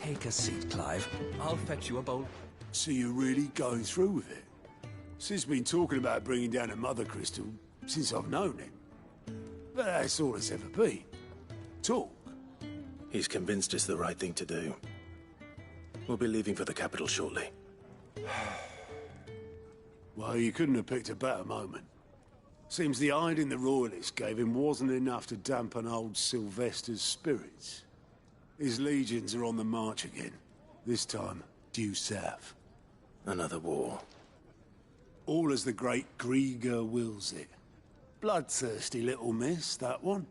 Take a seat, Clive. I'll fetch you a bowl. So you're really going through with it? Sis been talking about bringing down a mother crystal since I've known him. But that's all it's ever been. Talk. He's convinced it's the right thing to do. We'll be leaving for the capital shortly. Well, you couldn't have picked a better moment. Seems the hiding the royalists gave him wasn't enough to dampen old Sylvester's spirits. His legions are on the march again. This time, due south. Another war. All as the great Grieger wills it. Bloodthirsty little miss, that one.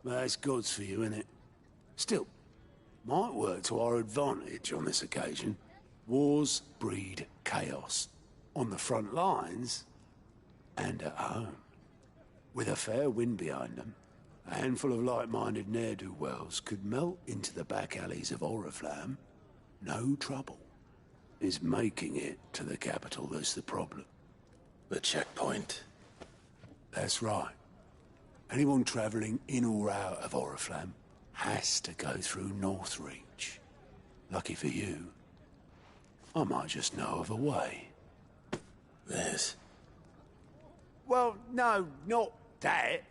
But that's God's for you, innit? Still, might work to our advantage on this occasion. Wars breed chaos. On the front lines, and at home. With a fair wind behind them, a handful of like-minded ne'er-do-wells could melt into the back alleys of Oriflamme. No trouble. Is making it to the capital that's the problem. The checkpoint. That's right. Anyone travelling in or out of Oriflamme has to go through Northreach. Lucky for you, I might just know of a way. This? Well, no, not that.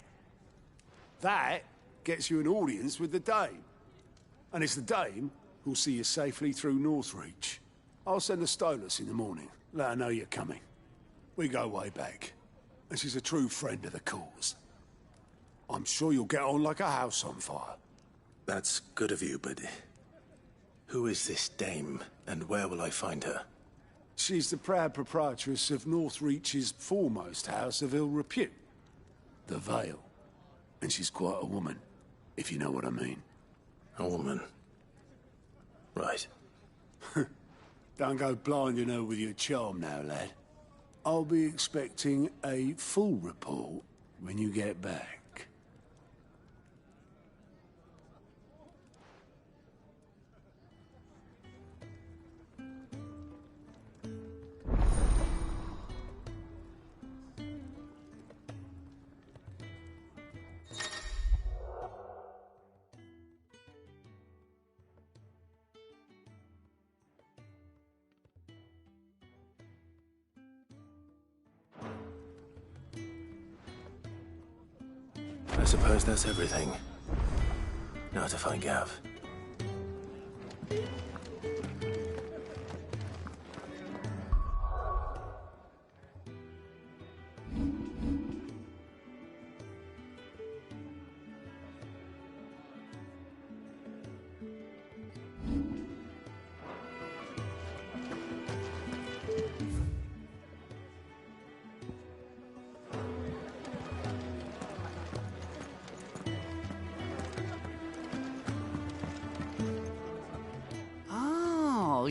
That gets you an audience with the Dame. And it's the Dame who'll see you safely through Northreach. I'll send a Stolas in the morning. Let her know you're coming. We go way back. And she's a true friend of the cause. I'm sure you'll get on like a house on fire. That's good of you, but... who is this Dame, and where will I find her? She's the proud proprietress of Northreach's foremost house of ill repute, the Vale. And she's quite a woman, if you know what I mean. A woman. Right. Don't go blinding her with your charm now, lad. I'll be expecting a full report when you get back. I suppose that's everything. Now to find Gav.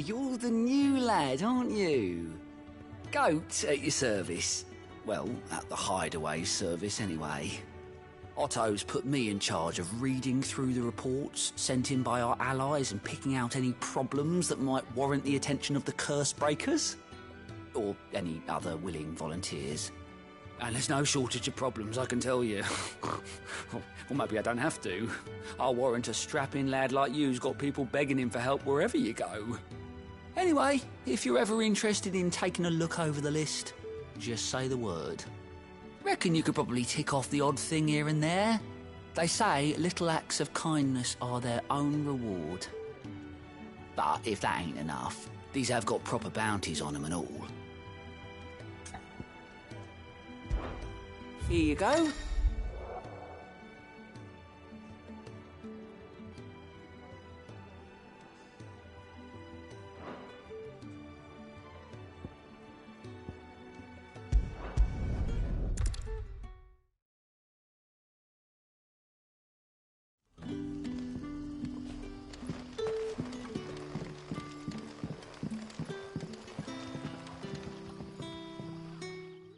You're the new lad, aren't you? Goat at your service. Well, at the hideaway service, anyway. Otto's put me in charge of reading through the reports sent in by our allies and picking out any problems that might warrant the attention of the curse breakers. Or any other willing volunteers. And there's no shortage of problems, I can tell you. Or maybe I don't have to. I'll warrant a strapping lad like you's got people begging him for help wherever you go. Anyway, if you're ever interested in taking a look over the list, just say the word. Reckon you could probably tick off the odd thing here and there. They say little acts of kindness are their own reward. But if that ain't enough, these have got proper bounties on them and all. Here you go.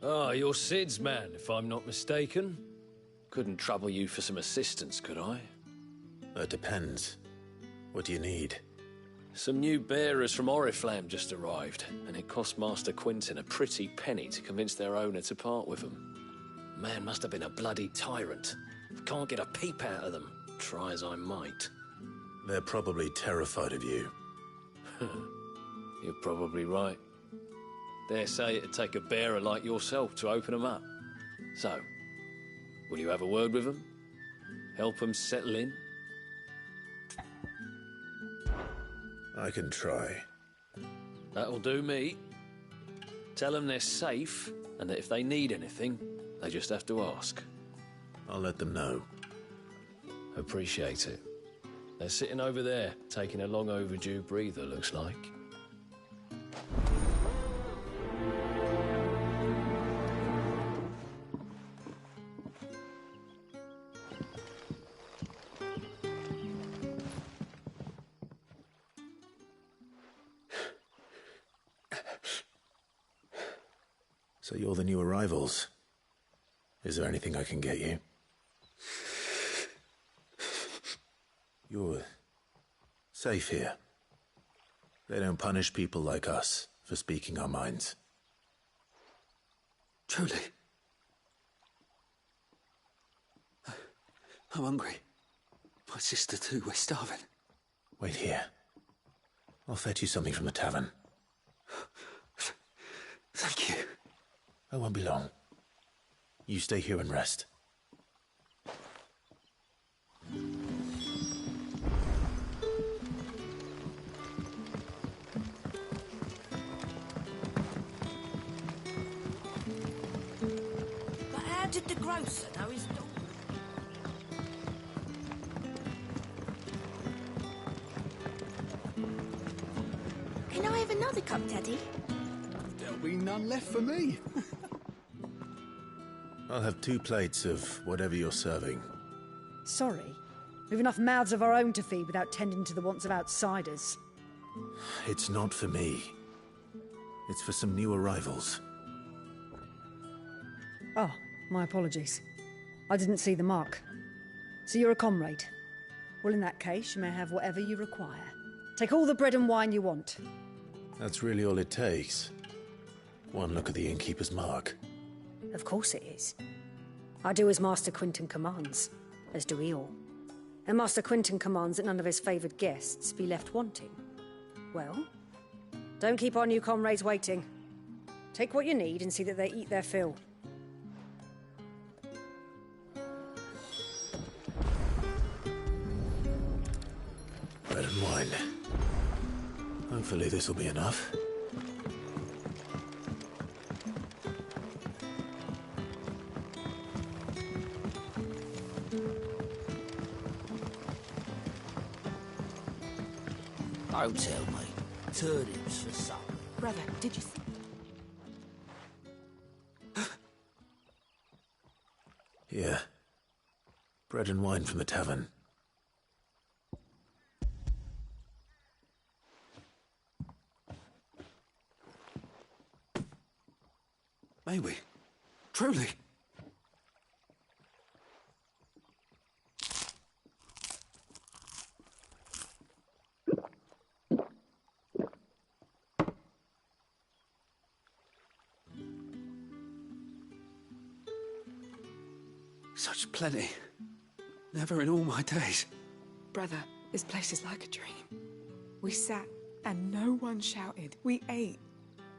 Ah, you're Sid's man, if I'm not mistaken. Couldn't trouble you for some assistance, could I? It depends. What do you need? Some new bearers from Oriflamme just arrived, and it cost Master Quinton a pretty penny to convince their owner to part with them. Man must have been a bloody tyrant. Can't get a peep out of them, try as I might. They're probably terrified of you. You're probably right. Dare say it'd take a bearer like yourself to open them up. So, will you have a word with them? Help them settle in? I can try. That'll do me. Tell them they're safe, and that if they need anything, they just have to ask. I'll let them know. Appreciate it. They're sitting over there, taking a long overdue breather, looks like. So you're the new arrivals. Is there anything I can get you? You're safe here. They don't punish people like us for speaking our minds. Truly. I'm hungry. My sister too, we're starving. Wait here. I'll fetch you something from the tavern. Thank you. I won't be long. You stay here and rest. But how did the grocer know his daughter? Can I have another cup, Daddy? There'll be none left for me. I'll have 2 plates of whatever you're serving. Sorry. We've enough mouths of our own to feed without tending to the wants of outsiders. It's not for me. It's for some new arrivals. Oh, my apologies. I didn't see the mark. So you're a comrade. Well, in that case, you may have whatever you require. Take all the bread and wine you want. That's really all it takes. One look at the innkeeper's mark. Of course it is. I do as Master Quinton commands, as do we all. And Master Quinton commands that none of his favoured guests be left wanting. Well, don't keep our new comrades waiting. Take what you need and see that they eat their fill. Bread and wine. Hopefully this will be enough. Don't tell me. Turnips for supper. Brother, did you see? Here. Bread and wine from the tavern. May we? Truly? Such plenty. Never in all my days. Brother, this place is like a dream. We sat and no one shouted. We ate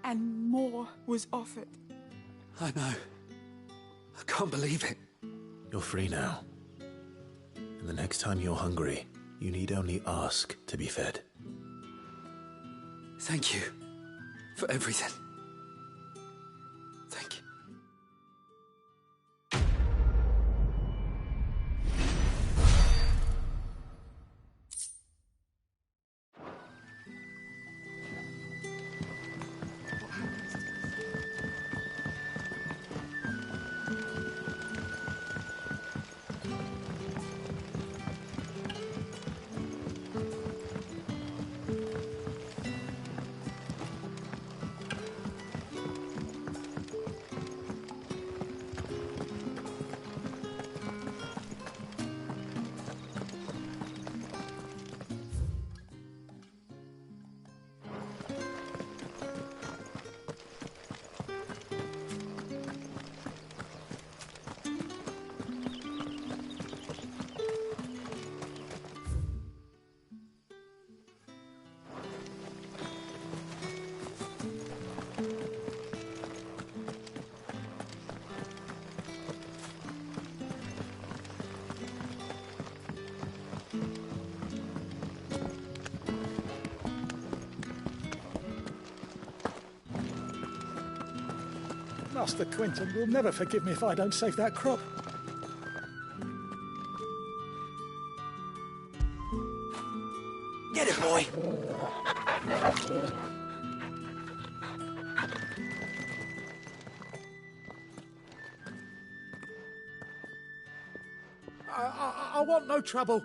and more was offered. I know. I can't believe it. You're free now. And the next time you're hungry, you need only ask to be fed. Thank you for everything. Thank you. Master Quinton will never forgive me if I don't save that crop. Get it, boy! I want no trouble.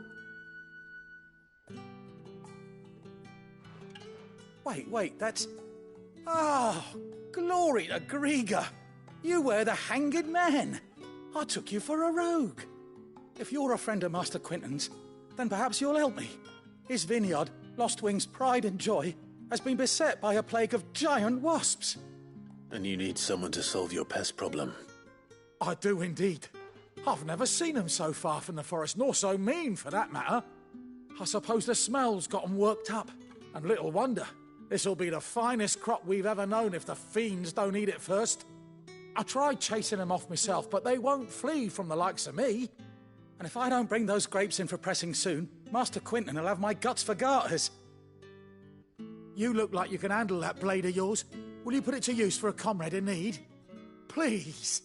Wait, that's... Oh, glory to Grieger. You were the hanged man. I took you for a rogue. If you're a friend of Master Quinton's, then perhaps you'll help me. His vineyard, Lostwing's pride and joy, has been beset by a plague of giant wasps. And you need someone to solve your pest problem. I do indeed. I've never seen them so far from the forest, nor so mean, for that matter. I suppose the smell's got 'em worked up, and little wonder. This'll be the finest crop we've ever known if the fiends don't eat it first. I tried chasing them off myself, but they won't flee from the likes of me. And if I don't bring those grapes in for pressing soon, Master Quinton will have my guts for garters. You look like you can handle that blade of yours. Will you put it to use for a comrade in need? Please,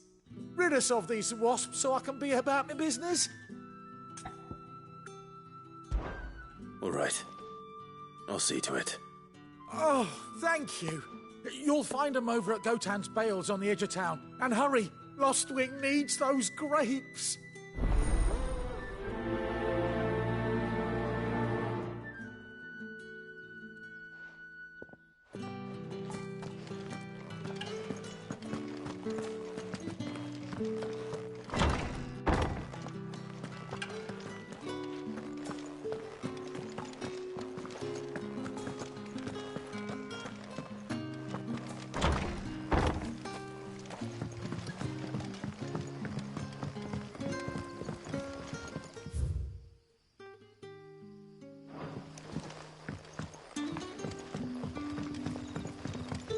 rid us of these wasps so I can be about my business. All right. I'll see to it. Oh, thank you. You'll find them over at Gotan's Bales on the edge of town. And hurry, Lostwing needs those grapes.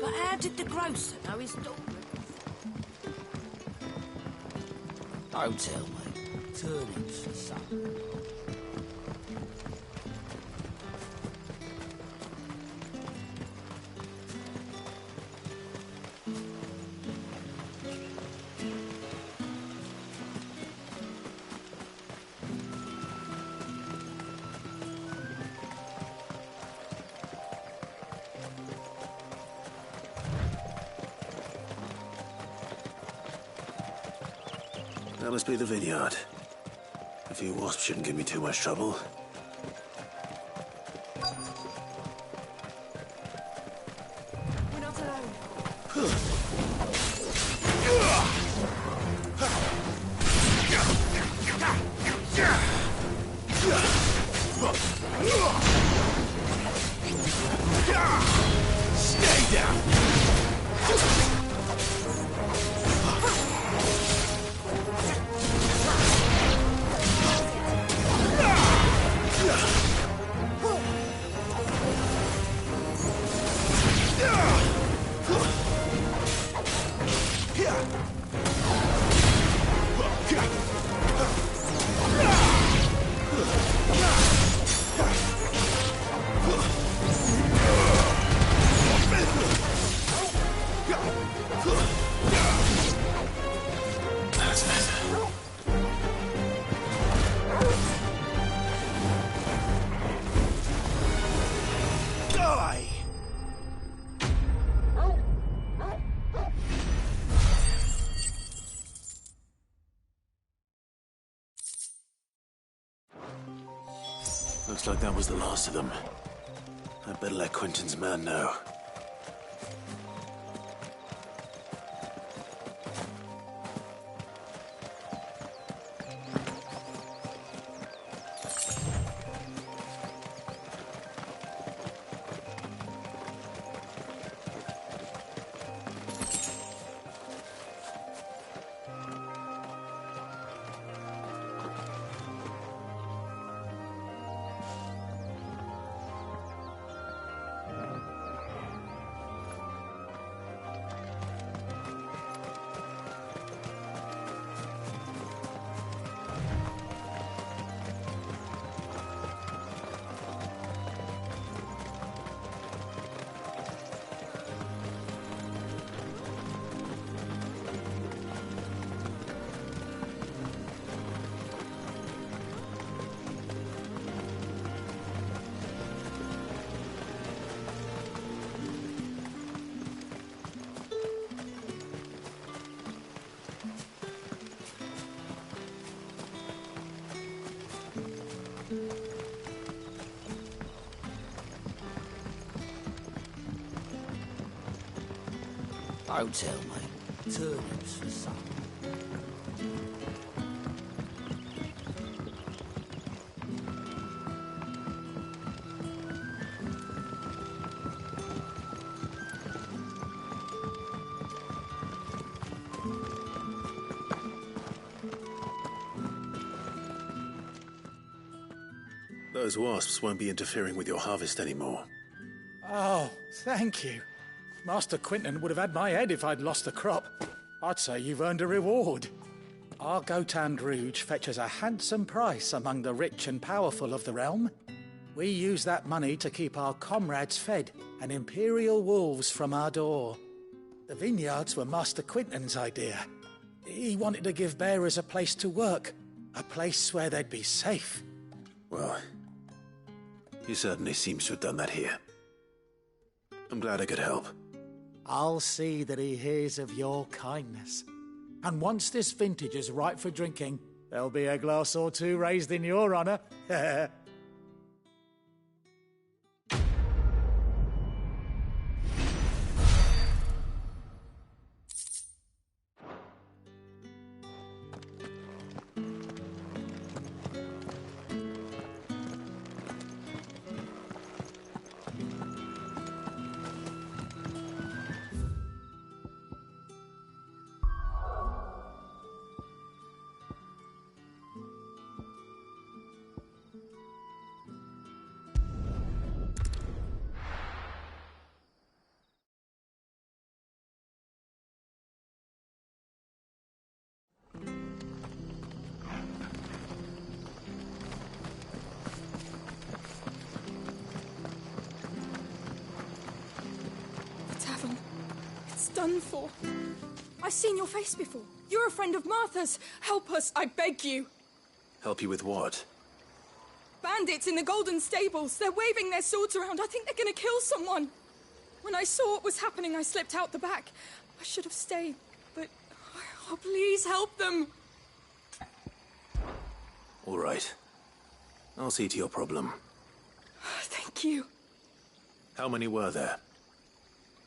But how did the grocer know his daughter? Don't tell me. Turnips, son. That must be the vineyard. A few wasps shouldn't give me too much trouble. We're not alone. Stay down! Looks like that was the last of them. I'd better let Quinton's man know. Don't tell me. Turnips for some. Those wasps won't be interfering with your harvest anymore. Oh, thank you. Master Quinton would have had my head if I'd lost the crop. I'd say you've earned a reward. Our Gotand Rouge fetches a handsome price among the rich and powerful of the realm. We use that money to keep our comrades fed and imperial wolves from our door. The vineyards were Master Quinton's idea. He wanted to give bearers a place to work, a place where they'd be safe. Well, he certainly seems to have done that here. I'm glad I could help. I'll see that he hears of your kindness. And once this vintage is ripe for drinking, there'll be a glass or two raised in your honour. Done for. I've seen your face before. You're a friend of Martha's. Help us, I beg you. Help you with what? Bandits in the Golden Stables. They're waving their swords around. I think they're going to kill someone. When I saw what was happening, I slipped out the back. I should have stayed, but... Oh, please help them. All right. I'll see to your problem. Thank you. How many were there?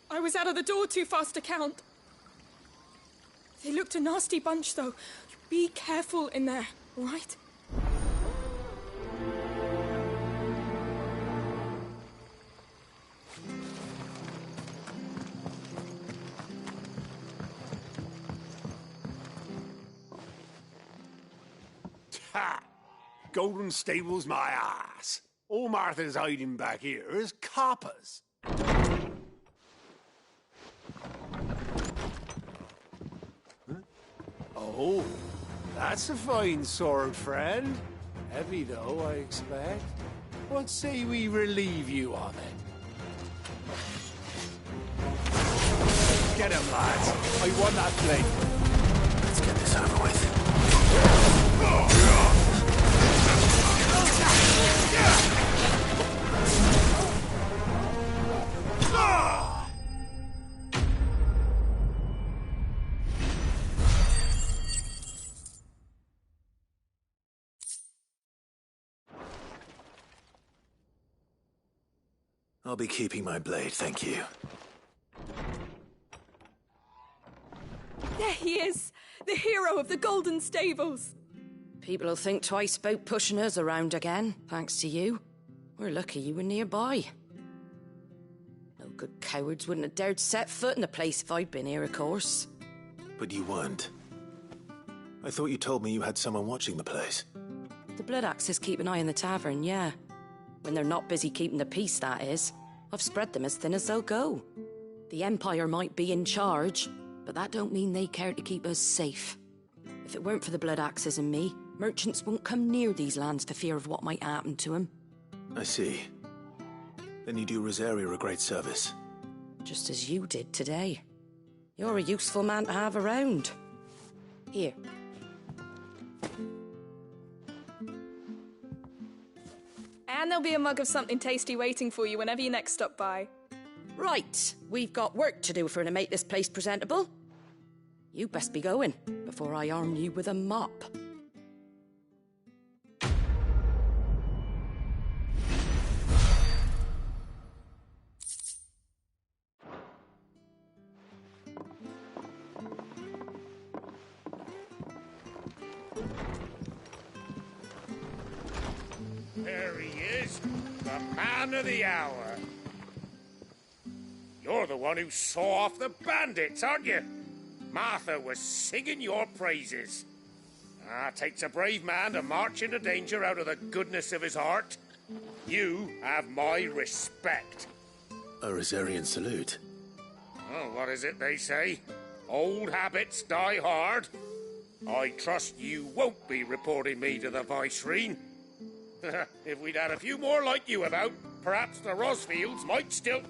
I was out of the door too fast to count. They looked a nasty bunch, though. Be careful in there, all right? Ha! Golden Stables my ass. All Martha's hiding back here is coppers. Oh, that's a fine sword, friend. Heavy, though, I expect. What say we relieve you of it? Get him, lads. I want that blade. Let's get this over with. I'll be keeping my blade, thank you. There he is, the hero of the Golden Stables. People will think twice about pushing us around again, thanks to you. We're lucky you were nearby. No good cowards wouldn't have dared set foot in the place if I'd been here, of course. But you weren't. I thought you told me you had someone watching the place. The Blood Axes keep an eye on the tavern, yeah. When they're not busy keeping the peace, that is. I've spread them as thin as they'll go. The Empire might be in charge, but that don't mean they care to keep us safe. If it weren't for the Blood Axes and me, merchants won't come near these lands for fear of what might happen to them. I see. Then you do Rosaria a great service. Just as you did today. You're a useful man to have around. Here. And there'll be a mug of something tasty waiting for you whenever you next stop by. Right, we've got work to do for to make this place presentable. You best be going, before I arm you with a mop. The man of the hour. You're the one who saw off the bandits, aren't you? Martha was singing your praises. Takes a brave man to march into danger out of the goodness of his heart. You have my respect. A Rosarian salute. Oh, what is it they say? Old habits die hard. I trust you won't be reporting me to the Viceroy. If we'd had a few more like you about, perhaps the Rosfields might still...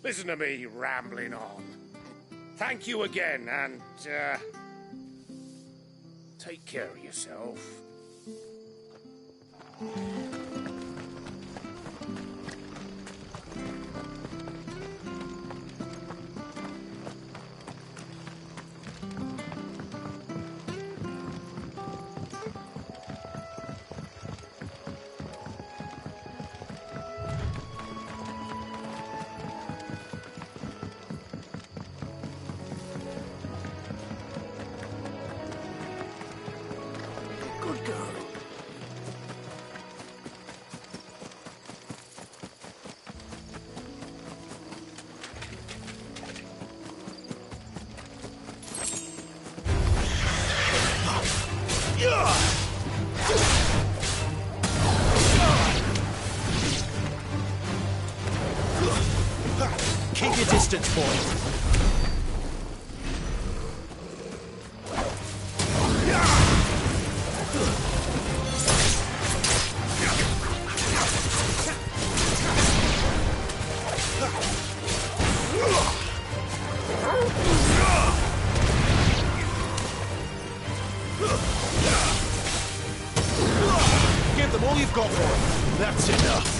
Listen to me rambling on. Thank you again, and, take care of yourself. Good girl. Keep your distance, boy. Give them all you've got for them. That's enough.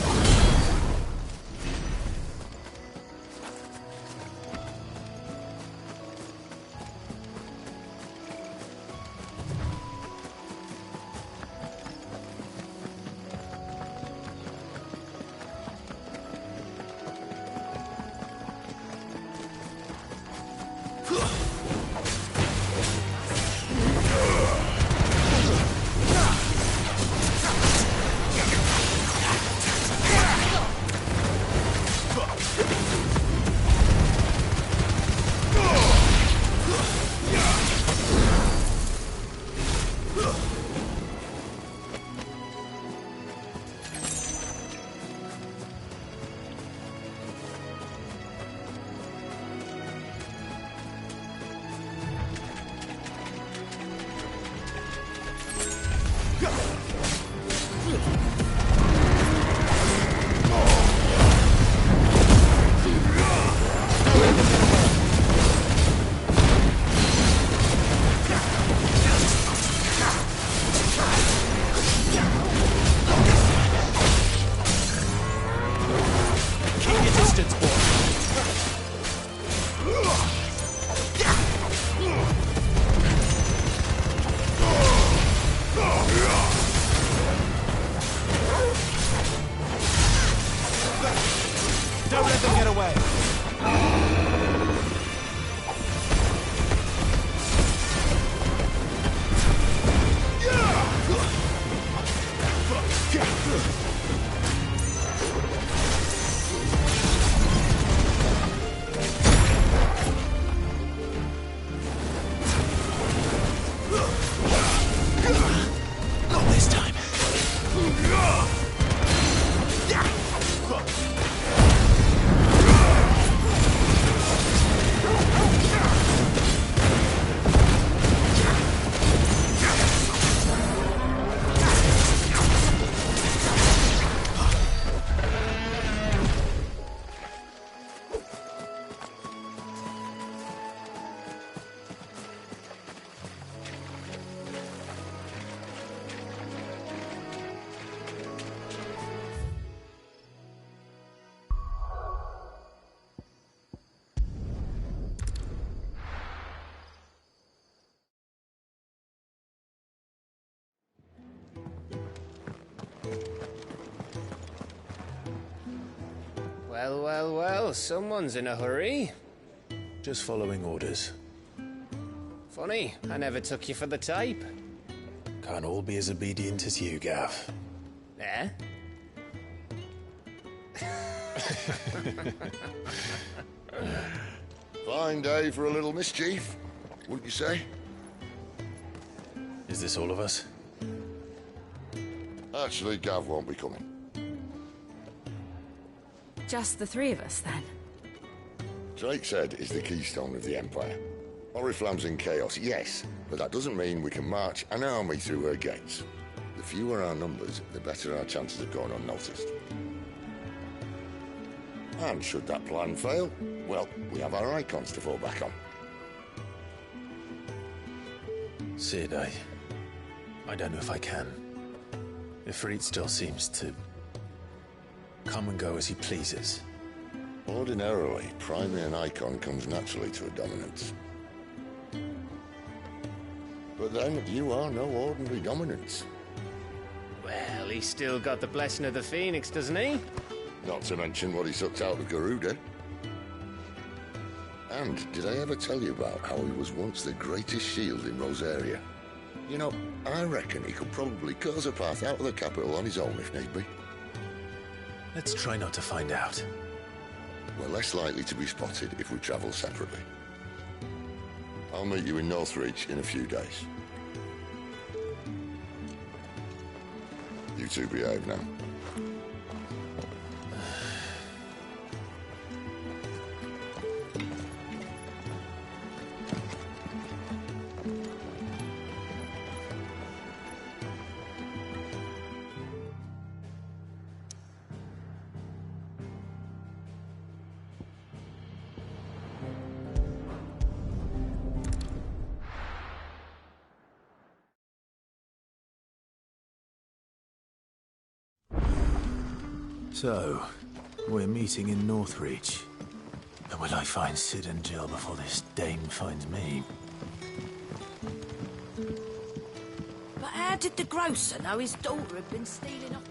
Don't let them get away. Not this time. Well, well, well, someone's in a hurry. Just following orders. Funny, I never took you for the type. Can't all be as obedient as you, Gav. Eh? Fine day for a little mischief, wouldn't you say? Is this all of us? Actually, Gav won't be coming. Just the three of us, then? Drake's Head is the keystone of the Empire. Oriflamme's in chaos, yes, but that doesn't mean we can march an army through her gates. The fewer our numbers, the better our chances of going unnoticed. And should that plan fail, well, we have our icons to fall back on. Sid, I don't know if I can. Ifrit still seems to come and go as he pleases. Ordinarily, priming an icon comes naturally to a dominance. But then, you are no ordinary dominance. Well, he's still got the blessing of the Phoenix, doesn't he? Not to mention what he sucked out of Garuda. And did I ever tell you about how he was once the greatest shield in Rosaria? You know, I reckon he could probably cause a path out of the capital on his own if need be. Let's try not to find out. We're less likely to be spotted if we travel separately. I'll meet you in Northreach in a few days. You two behave now. So, we're meeting in Northreach. But will I find Sid and Jill before this dame finds me? But how did the grocer know his daughter had been stealing off?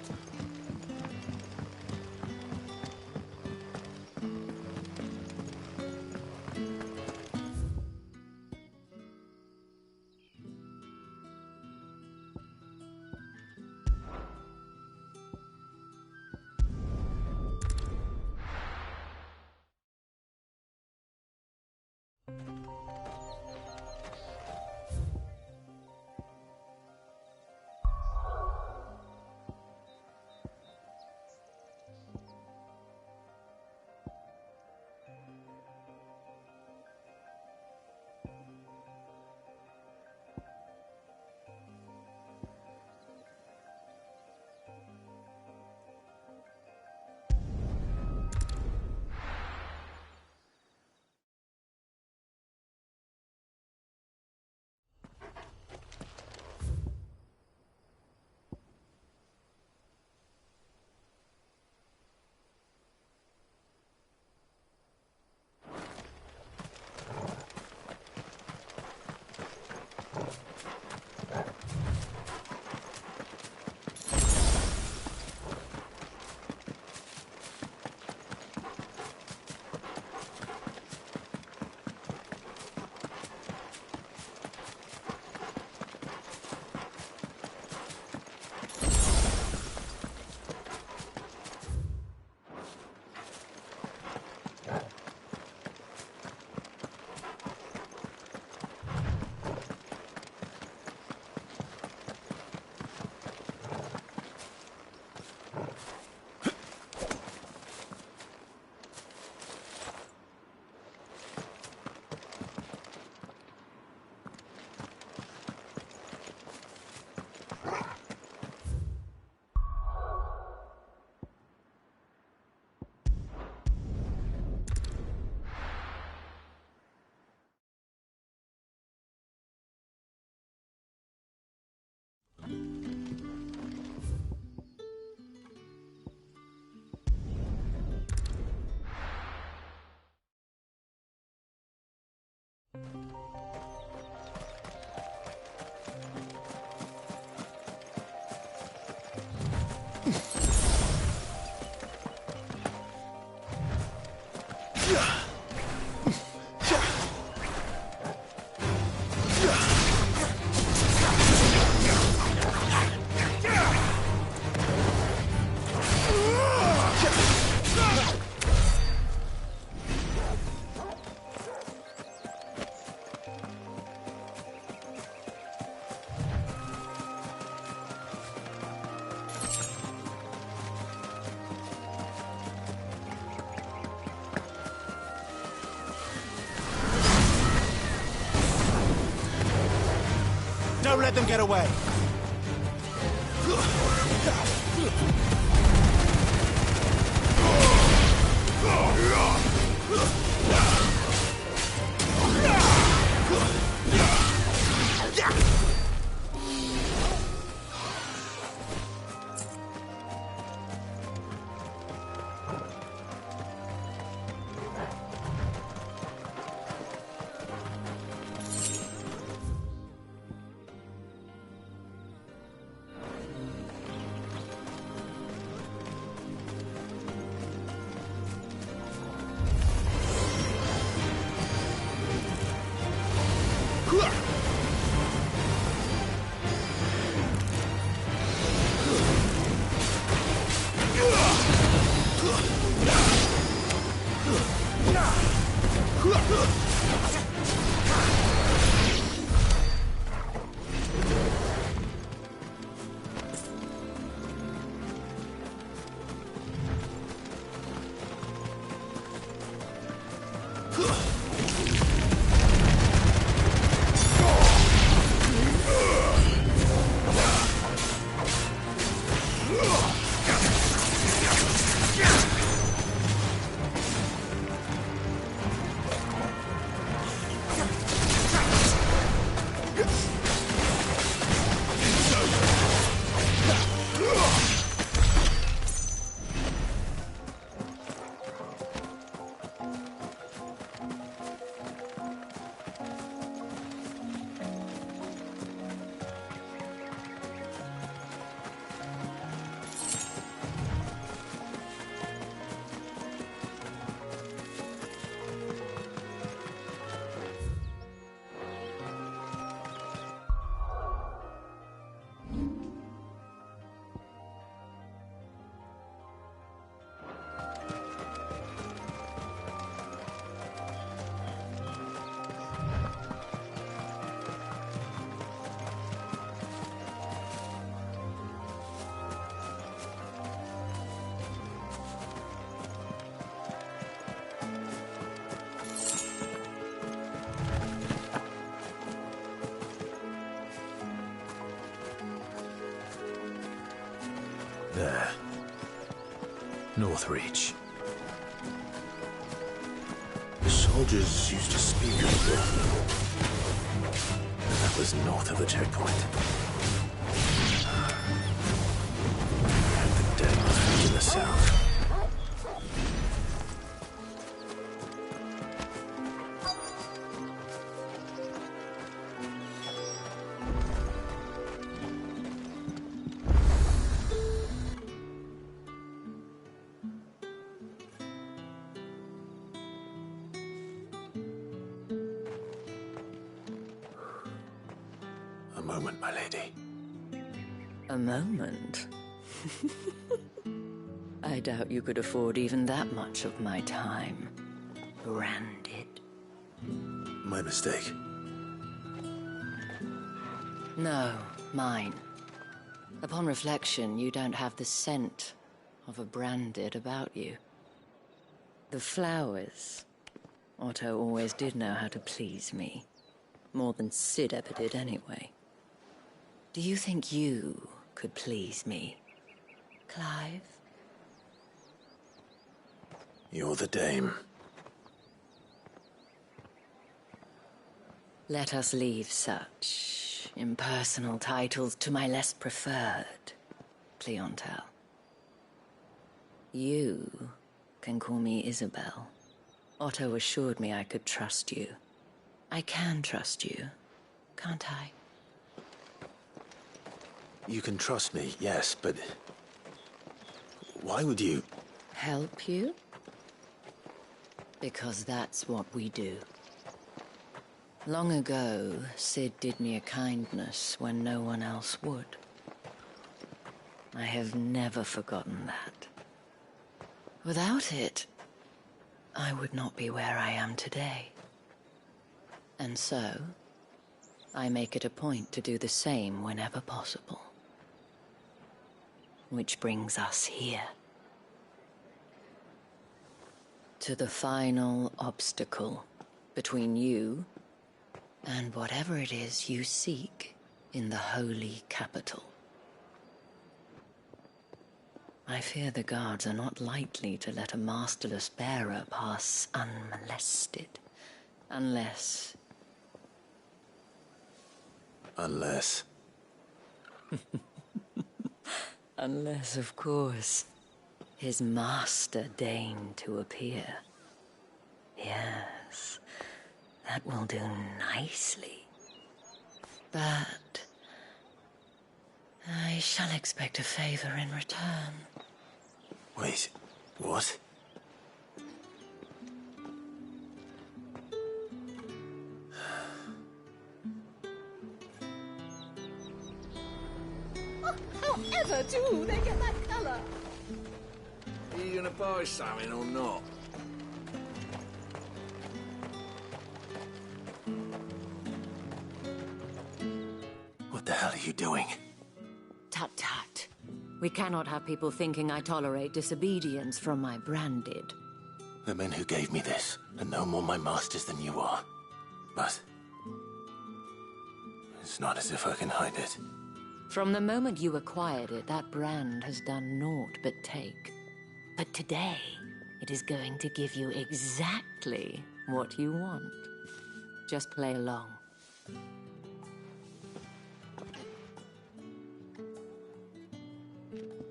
let them get away! There. Northreach. The soldiers used to speak of That was north of the checkpoint. And the dead must be to the south. A moment, my lady. A moment? I doubt you could afford even that much of my time. Branded. My mistake. No, mine. Upon reflection, you don't have the scent of a branded about you. The flowers. Otto always did know how to please me. More than Sid ever did anyway. Do you think you could please me, Clive? You're the dame. Let us leave such impersonal titles to my less preferred clientele. You can call me Isabel. Otto assured me I could trust you. I can trust you, can't I? You can trust me, yes, but why would you? Help you? Because that's what we do. Long ago, Sid did me a kindness when no one else would. I have never forgotten that. Without it, I would not be where I am today. And so, I make it a point to do the same whenever possible. Which brings us here. To the final obstacle between you and whatever it is you seek in the holy capital. I fear the guards are not likely to let a masterless bearer pass unmolested. Unless... Unless... Unless, of course, his master deigned to appear. Yes, that will do nicely. But... I shall expect a favor in return. Wait, what? However do they get that colour? Are you gonna buy something or not? What the hell are you doing? Tut tut. We cannot have people thinking I tolerate disobedience from my branded. The men who gave me this are no more my masters than you are. But... it's not as if I can hide it. From the moment you acquired it, that brand has done naught but take. But today, it is going to give you exactly what you want. Just play along.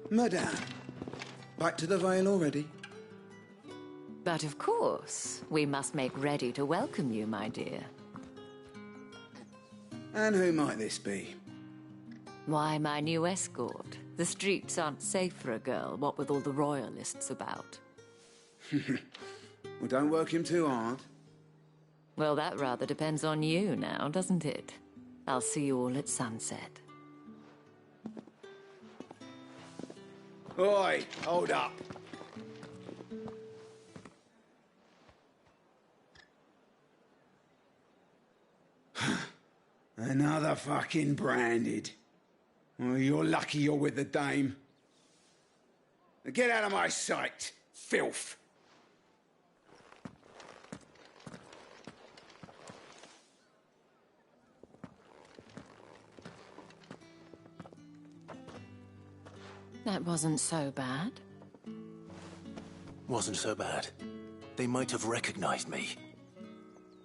Madame, back to the Vale already? But of course, we must make ready to welcome you, my dear. And who might this be? Why, my new escort. The streets aren't safe for a girl, what with all the royalists about. Well, don't work him too hard. Well, that rather depends on you now, doesn't it? I'll see you all at sunset. Oi, hold up. Another fucking branded. Well, you're lucky you're with the dame. Now get out of my sight, filth. That wasn't so bad. Wasn't so bad. They might have recognized me.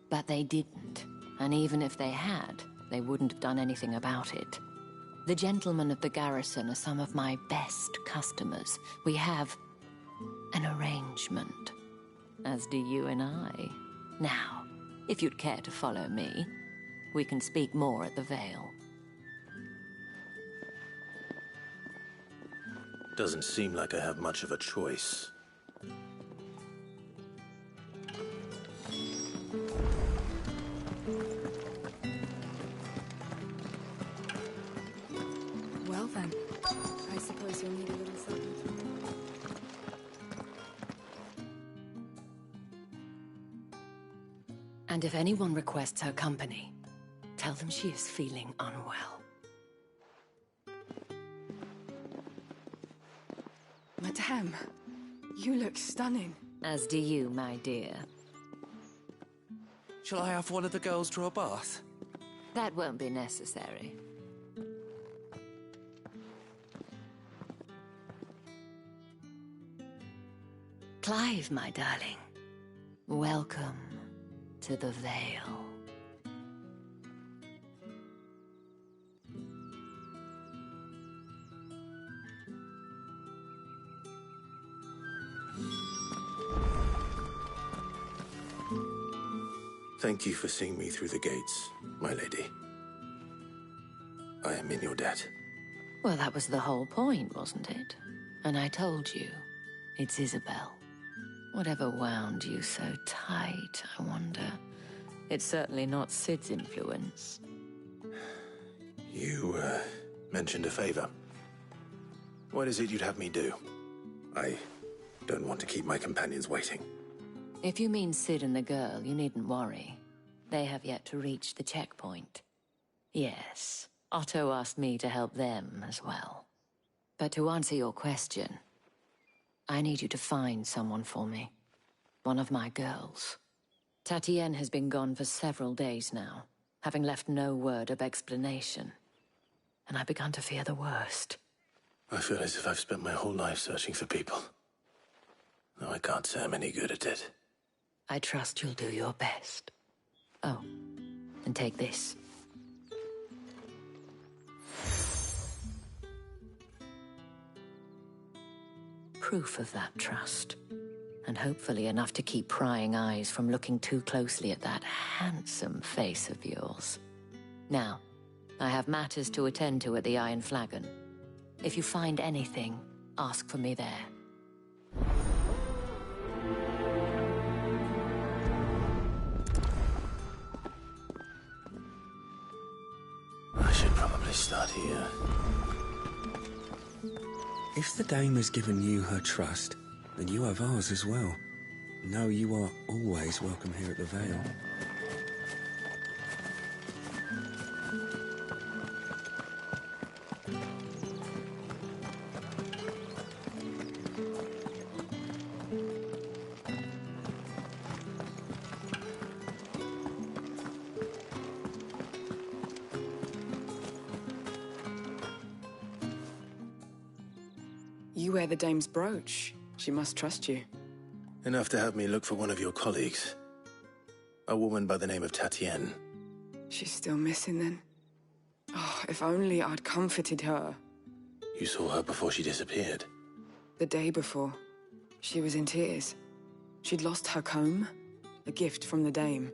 But they didn't. And even if they had, they wouldn't have done anything about it. The gentlemen of the garrison are some of my best customers. We have an arrangement, as do you and I. Now, if you'd care to follow me, we can speak more at the Vale. Doesn't seem like I have much of a choice. Well then, I suppose you'll need a little something. And if anyone requests her company, tell them she is feeling unwell. Madame, you look stunning. As do you, my dear. Shall I have one of the girls draw a bath? That won't be necessary. Clive, my darling. Welcome to the Vale. Thank you for seeing me through the gates, my lady. I am in your debt. Well, that was the whole point, wasn't it? And I told you, it's Isabel. Whatever wound you so tight, I wonder. It's certainly not Sid's influence. You, mentioned a favor. What is it you'd have me do? I don't want to keep my companions waiting. If you mean Sid and the girl, you needn't worry. They have yet to reach the checkpoint. Yes, Otto asked me to help them as well. But to answer your question, I need you to find someone for me. One of my girls. Tatienne has been gone for several days now, having left no word of explanation. and I began to fear the worst. I feel as if I've spent my whole life searching for people. Though I can't say I'm any good at it. I trust you'll do your best. Oh, and take this. Proof of that trust. And hopefully enough to keep prying eyes from looking too closely at that handsome face of yours. Now, I have matters to attend to at the Iron Flagon. If you find anything, ask for me there. I should probably start here. If the dame has given you her trust, then you have ours as well. Know you are always welcome here at the Vale. You wear the dame's brooch. She must trust you. Enough to have me look for one of your colleagues. A woman by the name of Tatienne. She's still missing then. Oh, if only I'd comforted her. You saw her before she disappeared? The day before. She was in tears. She'd lost her comb, a gift from the dame.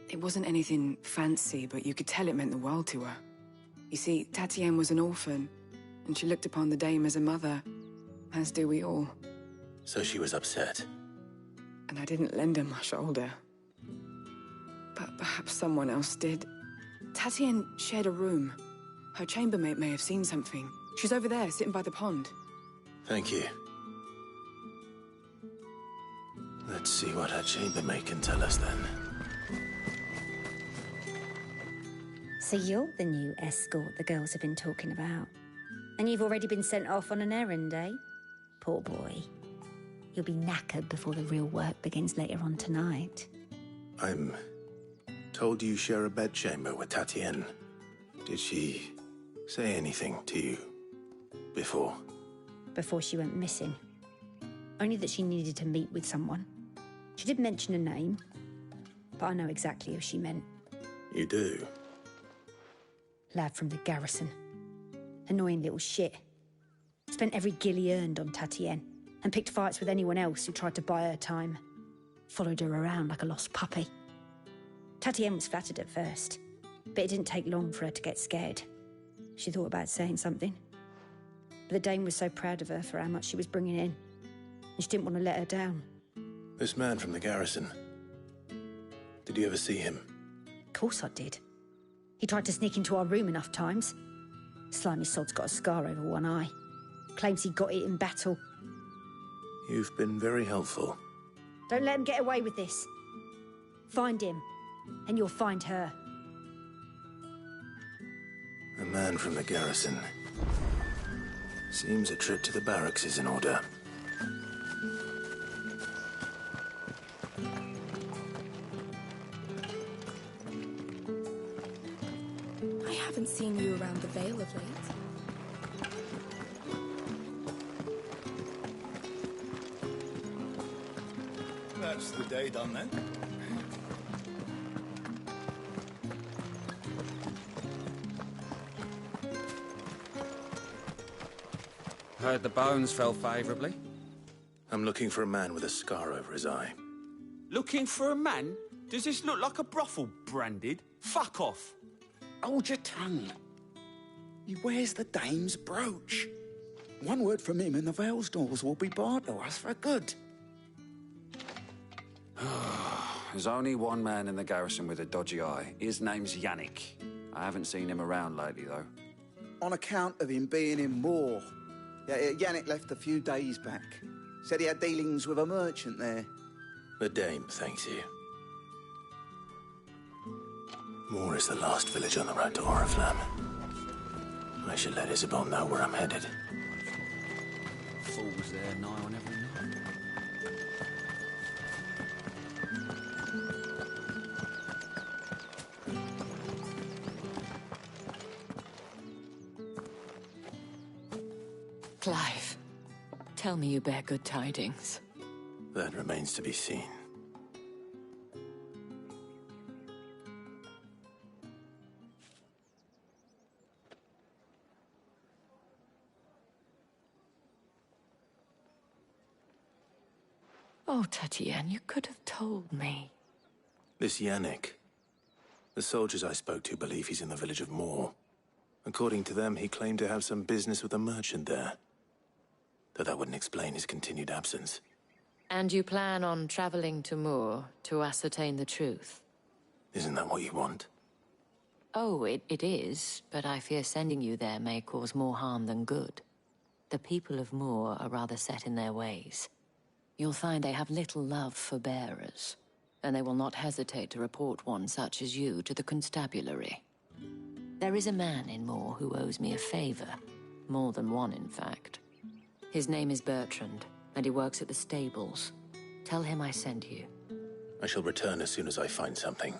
It wasn't anything fancy, but you could tell it meant the world to her. You see, Tatienne was an orphan, and she looked upon the dame as a mother, as do we all. So she was upset. And I didn't lend her my shoulder. But perhaps someone else did. Tatienne shared a room. Her chambermaid may have seen something. She's over there, sitting by the pond. Thank you. Let's see what her chambermaid can tell us then. So you're the new escort the girls have been talking about. And you've already been sent off on an errand, eh? Poor boy. You'll be knackered before the real work begins later on tonight. I'm told you share a bedchamber with Tatienne. Did she say anything to you before? Before she went missing. Only that she needed to meet with someone. She did mention a name, but I know exactly who she meant. You do? Lad from the garrison. Annoying little shit. Spent every guil he earned on Tatienne, and picked fights with anyone else who tried to buy her time. Followed her around like a lost puppy. Tatienne was flattered at first, but it didn't take long for her to get scared. She thought about saying something. But the dame was so proud of her for how much she was bringing in, and she didn't want to let her down. This man from the garrison. Did you ever see him? Of course I did. He tried to sneak into our room enough times. Slimy sod's got a scar over one eye. Claims he got it in battle. You've been very helpful. Don't let him get away with this. Find him, and you'll find her. A man from the garrison. Seems a trip to the barracks is in order. I haven't seen you around the Vale of late. That's the day done then. Heard the bones fell favourably. I'm looking for a man with a scar over his eye. Looking for a man? Does this look like a brothel, Branded? Fuck off. Hold your tongue. He wears the dame's brooch. One word from him and the Vale's doors will be barred to us for good. There's only one man in the garrison with a dodgy eye. His name's Yannick. I haven't seen him around lately, though. On account of him being in war. Yeah, Yannick left a few days back. Said he had dealings with a merchant there. The dame thanks you. Moor is the last village on the road to Oriflamme. I should let Isabel know where I'm headed. Fools there nigh on every night. Clive, tell me you bear good tidings. That remains to be seen. Oh, Tatienne, you could have told me. This Yannick. The soldiers I spoke to believe he's in the village of Moor. According to them, he claimed to have some business with a merchant there. Though that wouldn't explain his continued absence. And you plan on traveling to Moor to ascertain the truth? Isn't that what you want? Oh, it is, but I fear sending you there may cause more harm than good. The people of Moor are rather set in their ways. You'll find they have little love for bearers, and they will not hesitate to report one such as you to the constabulary. There is a man in Moor who owes me a favor. More than one, in fact. His name is Bertrand, and he works at the stables. Tell him I sent you. I shall return as soon as I find something.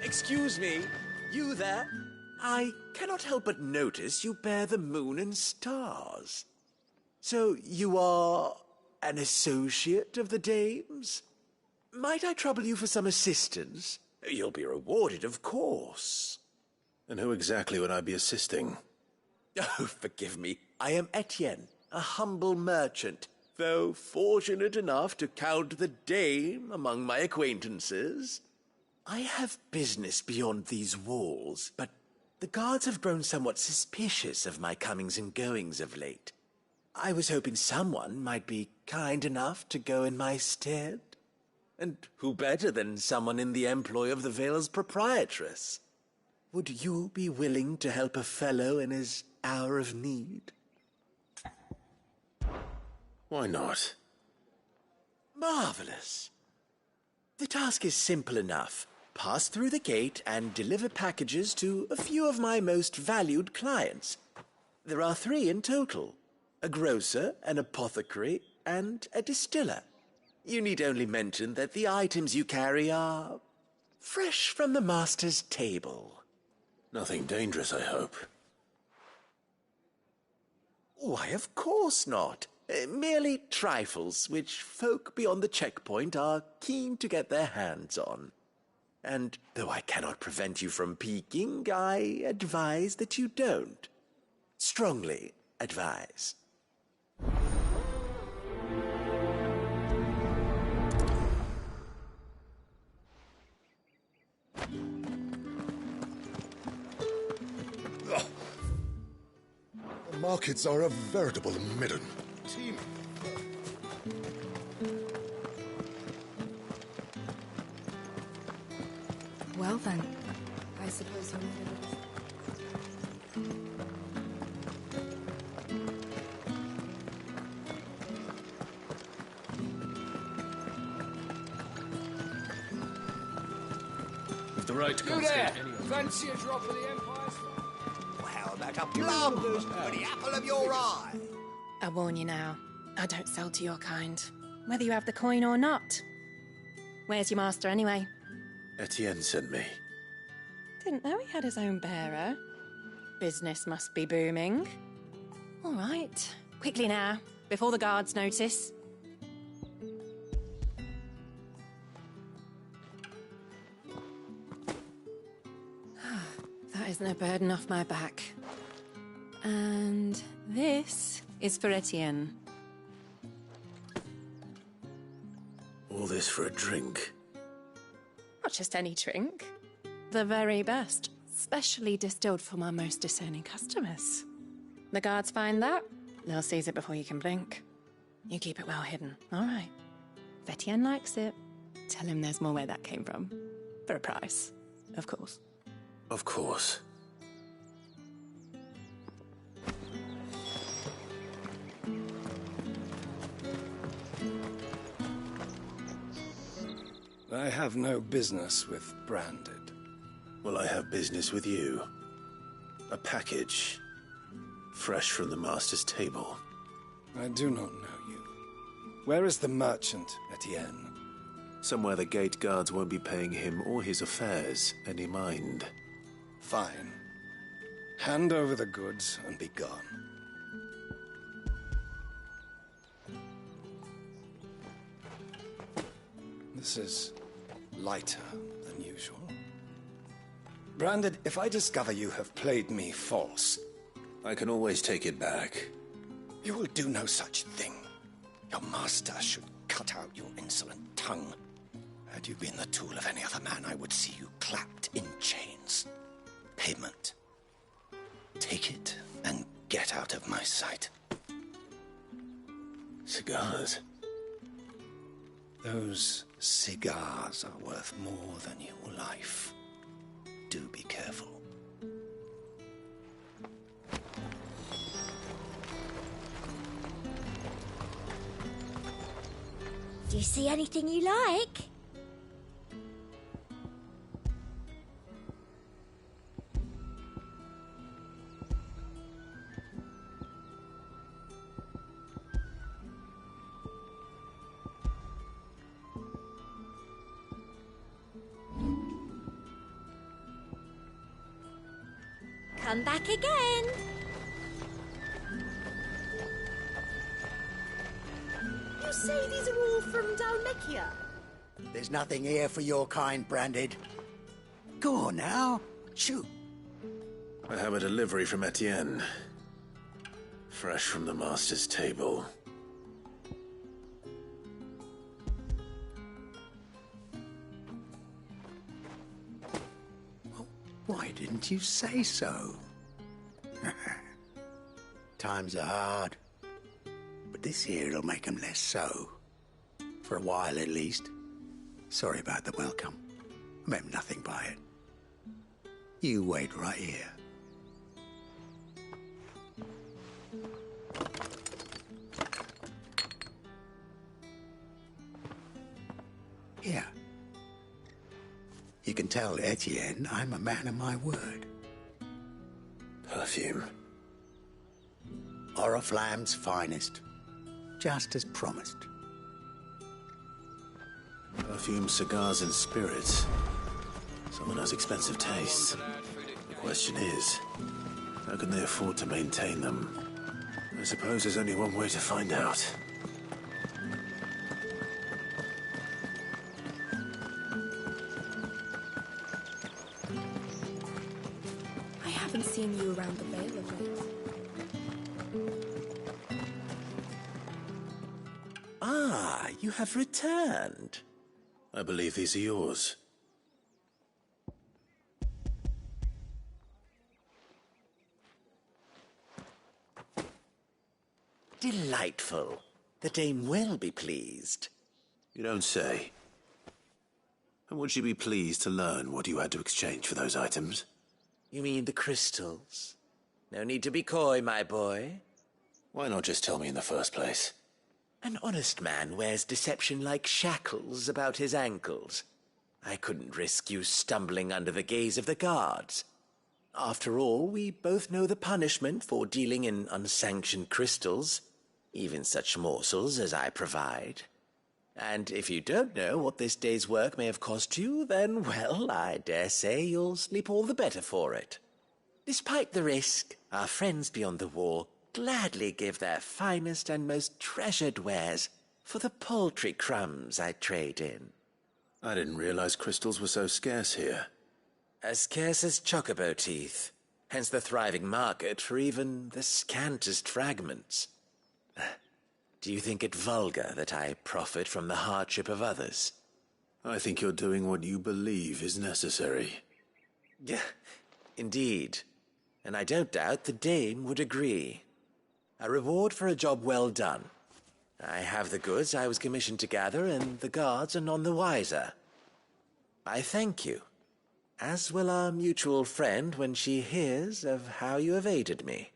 Excuse me, you there? I cannot help but notice you bear the moon and stars. So you are an associate of the dame's? Might I trouble you for some assistance? You'll be rewarded, of course. And who exactly would I be assisting? Oh, forgive me. I am Etienne, a humble merchant, though fortunate enough to count the dame among my acquaintances. I have business beyond these walls, but the guards have grown somewhat suspicious of my comings and goings of late. I was hoping someone might be kind enough to go in my stead. And who better than someone in the employ of the Vale's proprietress? Would you be willing to help a fellow in his hour of need? Why not? Marvelous. The task is simple enough. Pass through the gate and deliver packages to a few of my most valued clients. There are 3 in total. A grocer, an apothecary, and a distiller. You need only mention that the items you carry are fresh from the master's table. Nothing dangerous, I hope. Why, of course not. Merely trifles which folk beyond the checkpoint are keen to get their hands on. And though I cannot prevent you from peeking, I advise that you don't. Strongly advise. The markets are a veritable midden. Team. Well then, I suppose you're right to You there! confiscate any. Fancy a drop of the Empire's Well, like a plum for the apple of your eye. I warn you now, I don't sell to your kind, whether you have the coin or not. Where's your master, anyway? Etienne sent me. Didn't know he had his own bearer. Business must be booming. All right, quickly now, before the guards notice. That isn't a burden off my back. And this is for Etienne. All this for a drink. Not just any drink. The very best, specially distilled for my most discerning customers. The guards find that, they'll seize it before you can blink. You keep it well hidden, all right? If Etienne likes it, tell him there's more where that came from. For a price, of course. Of course. I have no business with Branded. Well, I have business with you. A package. Fresh from the master's table. I do not know you. Where is the merchant, Etienne? Somewhere the gate guards won't be paying him or his affairs any mind. Fine. Hand over the goods and be gone. This is lighter than usual. Branded, if I discover you have played me false... I can always take it back. You will do no such thing. Your master should cut out your insolent tongue. Had you been the tool of any other man, I would see you clapped in chains. Payment. Take it and get out of my sight. Cigars? Those cigars are worth more than your life. Do be careful. Do you see anything you like? Come back again. You say these are all from Dalmekia? There's nothing here for your kind, Branded. Go on now. Shoot. I have a delivery from Etienne. Fresh from the master's table. Why didn't you say so? Times are hard. But this here'll make 'em less so. For a while, at least. Sorry about the welcome. I meant nothing by it. You wait right here. Here. You can tell Etienne I'm a man of my word. Perfume. Oriflamme's finest. Just as promised. Perfume, cigars, and spirits. Someone has expensive tastes. The question is, how can they afford to maintain them? I suppose there's only one way to find out. I haven't seen you around the Vale of late. Ah, you have returned. I believe these are yours. Delightful. The dame will be pleased. You don't say. And would she be pleased to learn what you had to exchange for those items? You mean the crystals? No need to be coy, my boy. Why not just tell me in the first place? An honest man wears deception like shackles about his ankles. I couldn't risk you stumbling under the gaze of the guards. After all, we both know the punishment for dealing in unsanctioned crystals, even such morsels as I provide. And if you don't know what this day's work may have cost you, then, well, I dare say you'll sleep all the better for it. Despite the risk, our friends beyond the wall gladly give their finest and most treasured wares for the paltry crumbs I trade in. I didn't realize crystals were so scarce here. As scarce as chocobo teeth, hence the thriving market for even the scantest fragments. Do you think it vulgar that I profit from the hardship of others? I think you're doing what you believe is necessary. Yeah, indeed. And I don't doubt the dame would agree. A reward for a job well done. I have the goods I was commissioned to gather, and the guards are none the wiser. I thank you, as will our mutual friend when she hears of how you have aided me.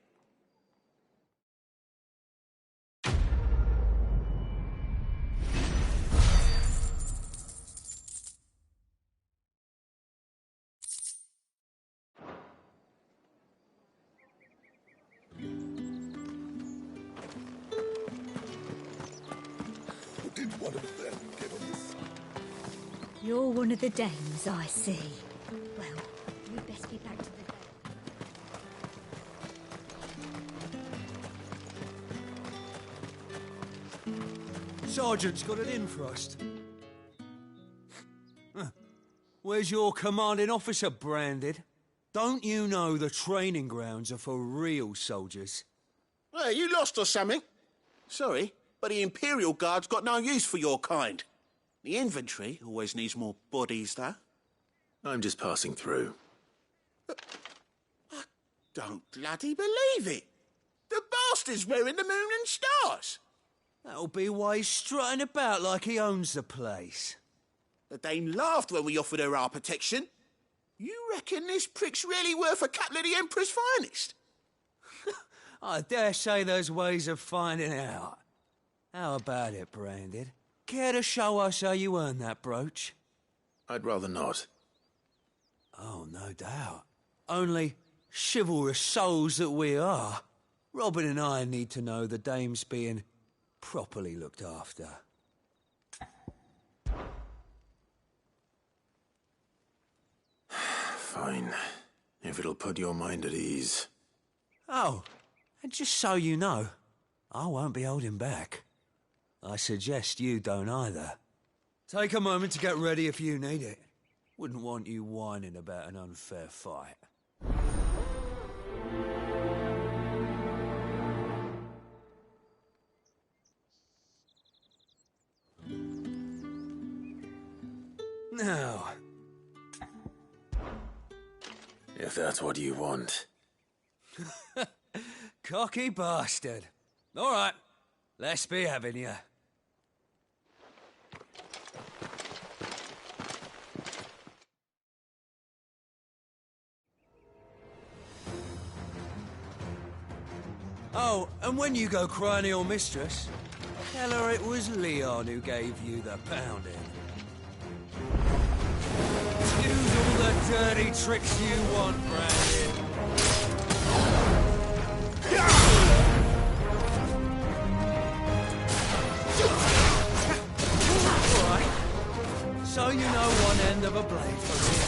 You're one of the dames, I see. Well, we'd best get back to the... Sergeant's got it in for us. Where's your commanding officer, Branded? Don't you know the training grounds are for real soldiers? Hey, you lost or something? Sorry, but the Imperial Guard's got no use for your kind. The infantry always needs more bodies, though. I'm just passing through. I don't bloody believe it. The bastard's wearing the moon and stars. That'll be why he's strutting about like he owns the place. The dame laughed when we offered her our protection. You reckon this prick's really worth a couple of the Emperor's finest? I dare say there's ways of finding out. How about it, Branded? Care to show us how you earned that brooch? I'd rather not. Oh, no doubt. Only, chivalrous souls that we are, Robin and I need to know the dame's being properly looked after. Fine. If it'll put your mind at ease. Oh, and just so you know, I won't be holding back. I suggest you don't either. Take a moment to get ready if you need it. Wouldn't want you whining about an unfair fight. Now. If that's what you want. Cocky bastard. All right, let's be having you. Oh, and when you go crying to your mistress, tell her it was Leon who gave you the pounding. Use all the dirty tricks you want, Brandon. All right. So you know one end of a blade from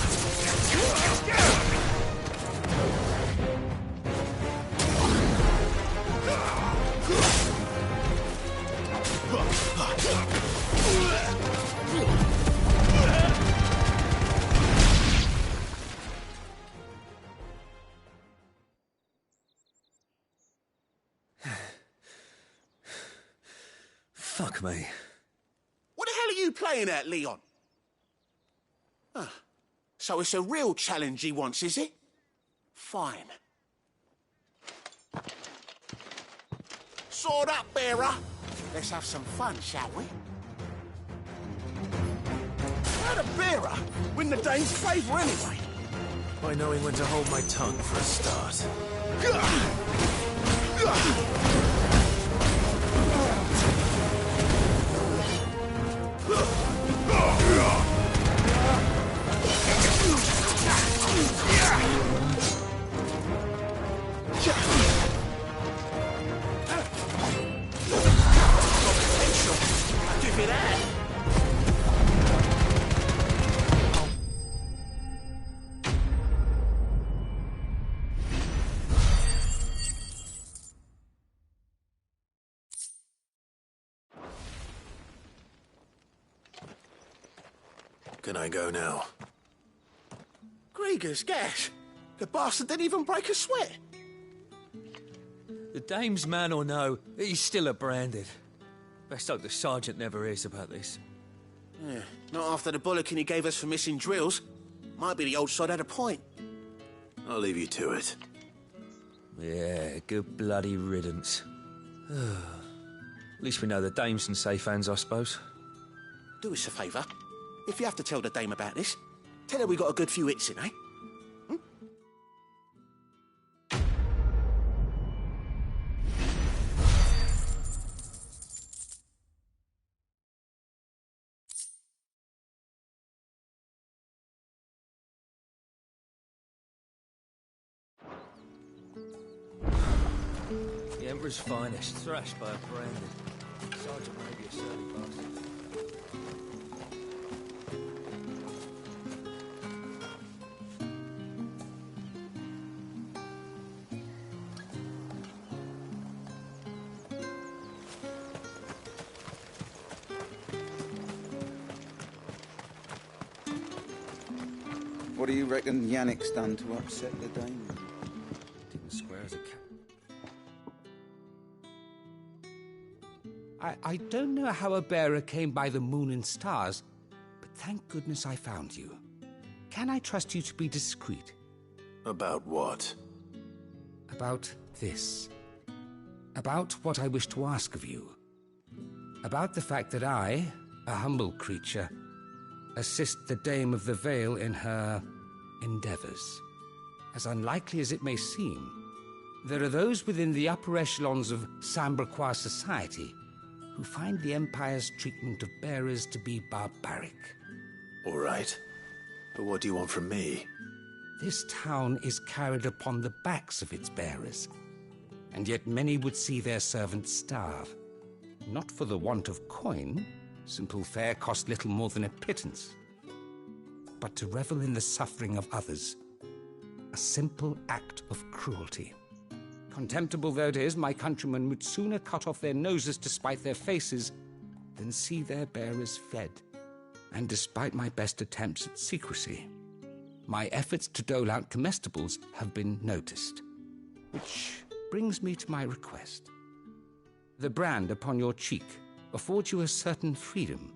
Fuck me. What the hell are you playing at, Leon? So it's a real challenge he wants, is it? Fine. Sword up, bearer. Let's have some fun, shall we? How'd a bearer win the dame's favour anyway? By knowing when to hold my tongue for a start. Can I go now? Grieger's gas! The bastard didn't even break a sweat! The dame's man or no, he's still a branded. Best hope the sergeant never hears about this. Yeah, not after the bollocking he gave us for missing drills. Might be the old sod had a point. I'll leave you to it. Yeah, good bloody riddance. At least we know the dame's in safe hands, I suppose. Do us a favour. If you have to tell the dame about this, tell her we got a good few hits in, eh? The Emperor's finest, thrashed by a branded. Sergeant may be a surly bastard. What do you reckon Yannick's done to upset the dame? Didn't square as a cat. I don't know how a bearer came by the moon and stars, but thank goodness I found you. Can I trust you to be discreet? About what? About this. About what I wish to ask of you. About the fact that I, a humble creature, assist the Dame of the Vale in her endeavors. As unlikely as it may seem, there are those within the upper echelons of Samberquois society who find the Empire's treatment of bearers to be barbaric. All right. But what do you want from me? This town is carried upon the backs of its bearers, and yet many would see their servants starve. Not for the want of coin, simple fare cost little more than a pittance, but to revel in the suffering of others, a simple act of cruelty. Contemptible though it is, my countrymen would sooner cut off their noses to spite their faces than see their bearers fed. And despite my best attempts at secrecy, my efforts to dole out comestibles have been noticed. Which brings me to my request. The brand upon your cheek affords you a certain freedom,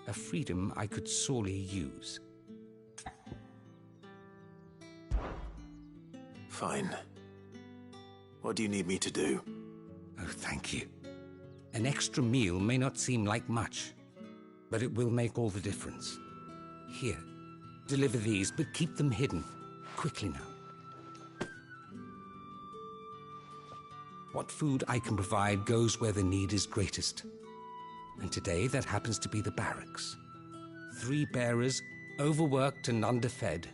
a freedom I could sorely use. Fine. What do you need me to do? Oh, thank you. An extra meal may not seem like much, but it will make all the difference. Here, deliver these, but keep them hidden. Quickly now. What food I can provide goes where the need is greatest. And today that happens to be the barracks. 3 bearers, overworked and underfed,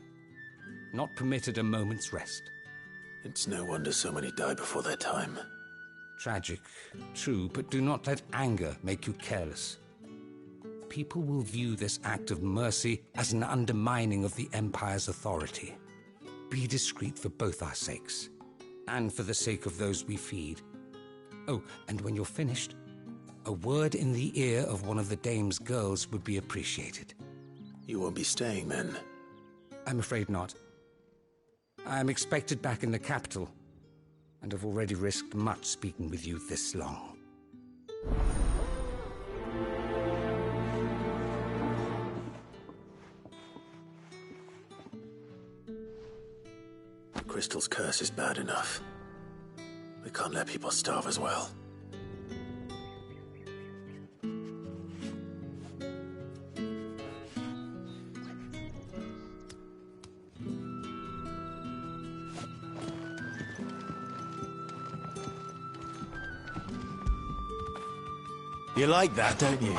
not permitted a moment's rest. It's no wonder so many die before their time. Tragic, true, but do not let anger make you careless. People will view this act of mercy as an undermining of the Empire's authority. Be discreet for both our sakes, and for the sake of those we feed. Oh, and when you're finished, a word in the ear of one of the Dame's girls would be appreciated. You won't be staying, then? I'm afraid not. I'm expected back in the capital, and have already risked much speaking with you this long. The Crystal's curse is bad enough. We can't let people starve as well. You like that, don't you?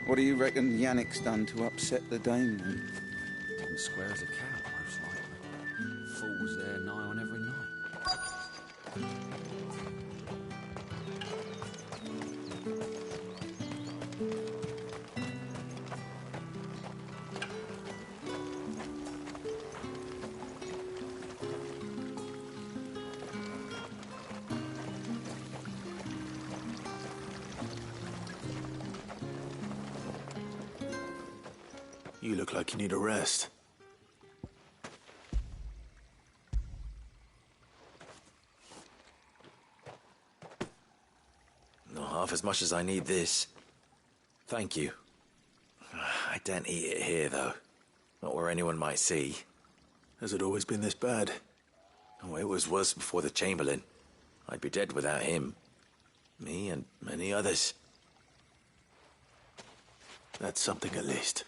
What do you reckon Yannick's done to upset the dame, then? Didn't square as a cow, most likely. Fools there nigh on every night. You look like you need a rest. Not half as much as I need this. Thank you. I daren't eat it here, though. Not where anyone might see. Has it always been this bad? Oh, it was worse before the Chamberlain. I'd be dead without him. Me and many others. That's something at least.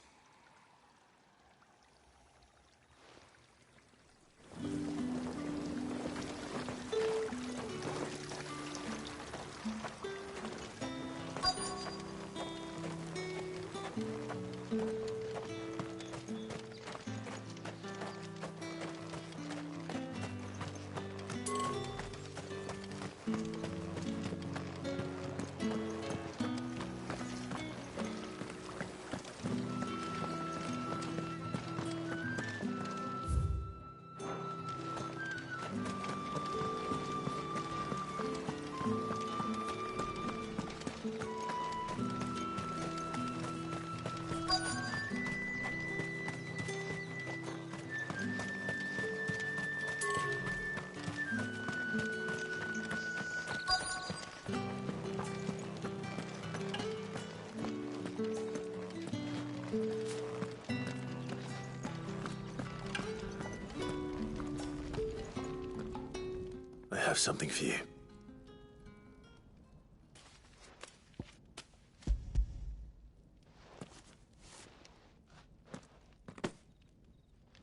I have something for you.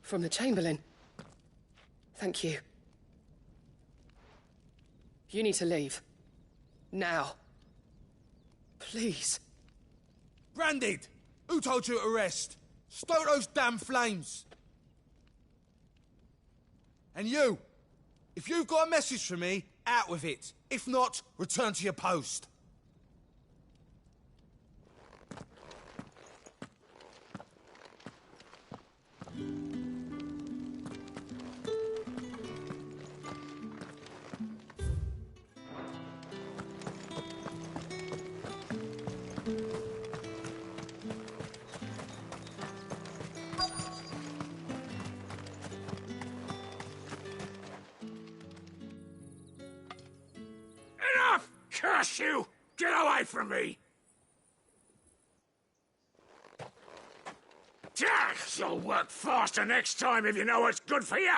From the Chamberlain. Thank you. You need to leave. Now. Please. Branded! Who told you to rest? Stoke those damn flames! And you! If you've got a message for me, out with it. If not, return to your post. Curse you! Get away from me! You'll work faster next time if you know what's good for you!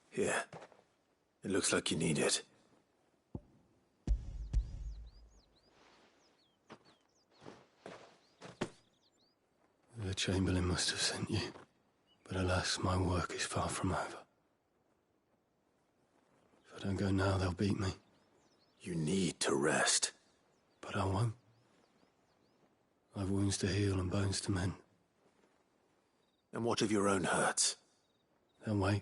Here. It looks like you need it. The Chamberlain must have sent you. But alas, my work is far from over. If I don't go now, they'll beat me. You need to rest. But I won't. I've wounds to heal and bones to mend. And what of your own hurts? They'll wait.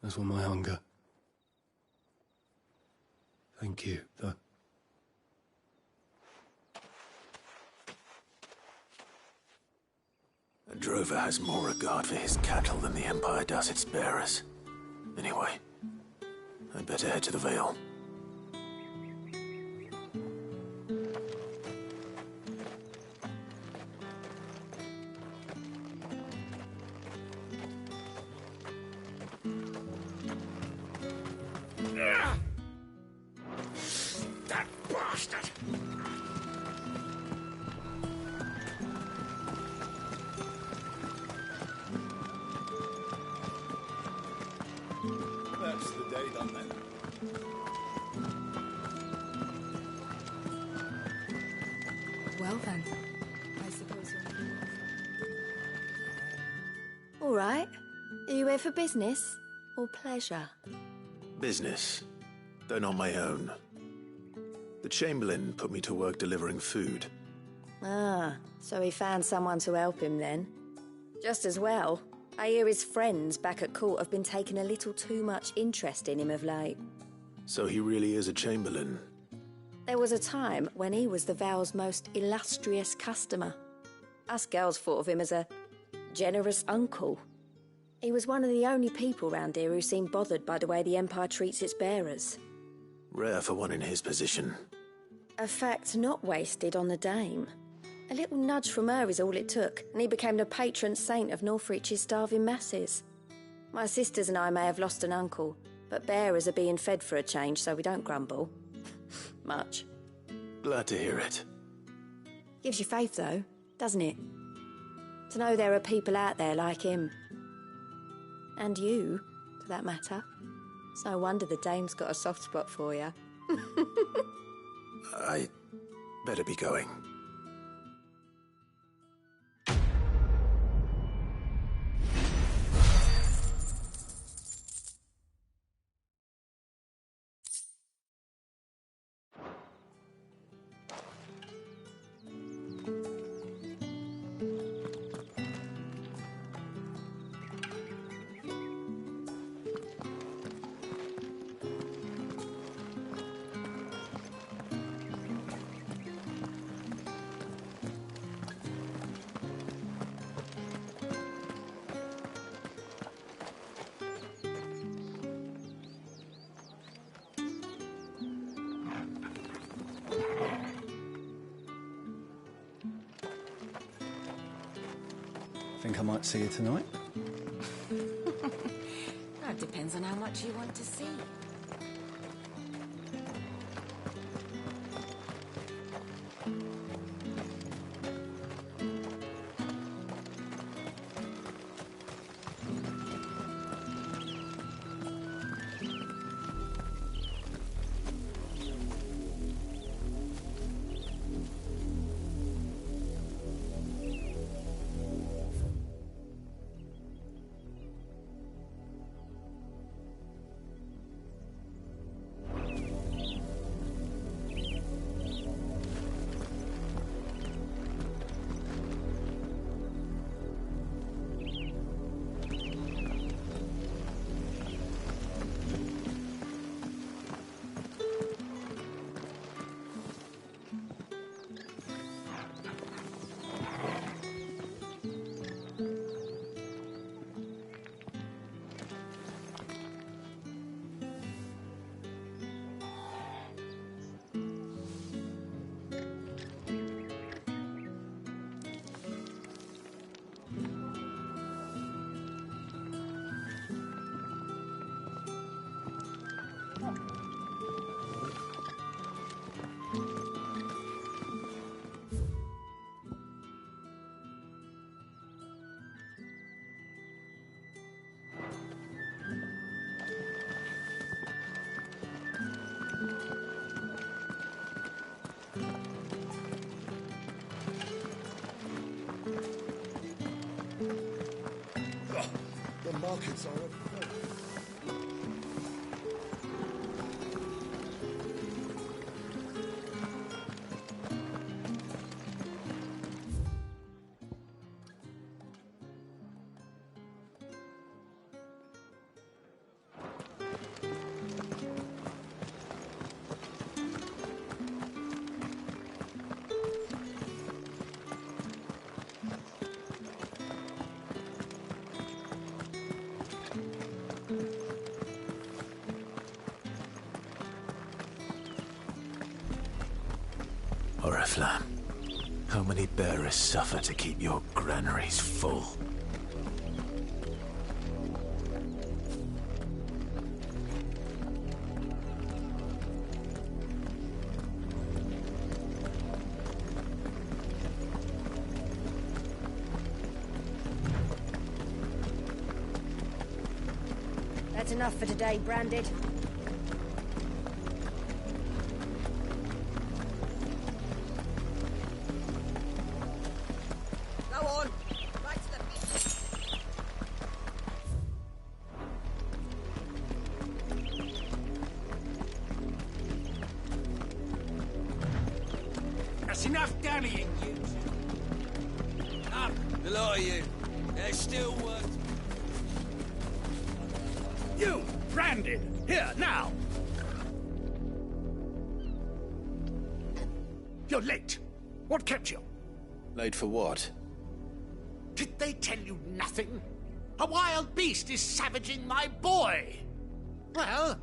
As will my hunger. Thank you, though. A drover has more regard for his cattle than the Empire does its bearers. Anyway, I'd better head to the Vale. That bastard! That's the day done then. Well then, I suppose you're... All right. Are you here for business or pleasure? Business, though not my own. The Chamberlain put me to work delivering food. Ah, so he found someone to help him then. Just as well. I hear his friends back at court have been taking a little too much interest in him of late. So he really is a Chamberlain. There was a time when he was the Vale's most illustrious customer. Us girls thought of him as a generous uncle. He was one of the only people round here who seemed bothered by the way the Empire treats its bearers. Rare for one in his position. A fact not wasted on the Dame. A little nudge from her is all it took, and he became the patron saint of Northreach's starving masses. My sisters and I may have lost an uncle, but bearers are being fed for a change, so we don't grumble. Much. Glad to hear it. Gives you faith, though, doesn't it? To know there are people out there like him. And you, for that matter. It's no wonder the Dame's got a soft spot for you. I better be going. Think I might see you tonight? That depends on how much you want to see. The markets are up. Oriflamme, how many bearers suffer to keep your granaries full? That's enough for today, Branded. Go on. Right to the beach. That's enough dallying, you two. Up, the lot of you. There's still work. You, Branded, here, now! You're late. What kept you? Late for what? Did they tell you nothing? A wild beast is savaging my boy. Well,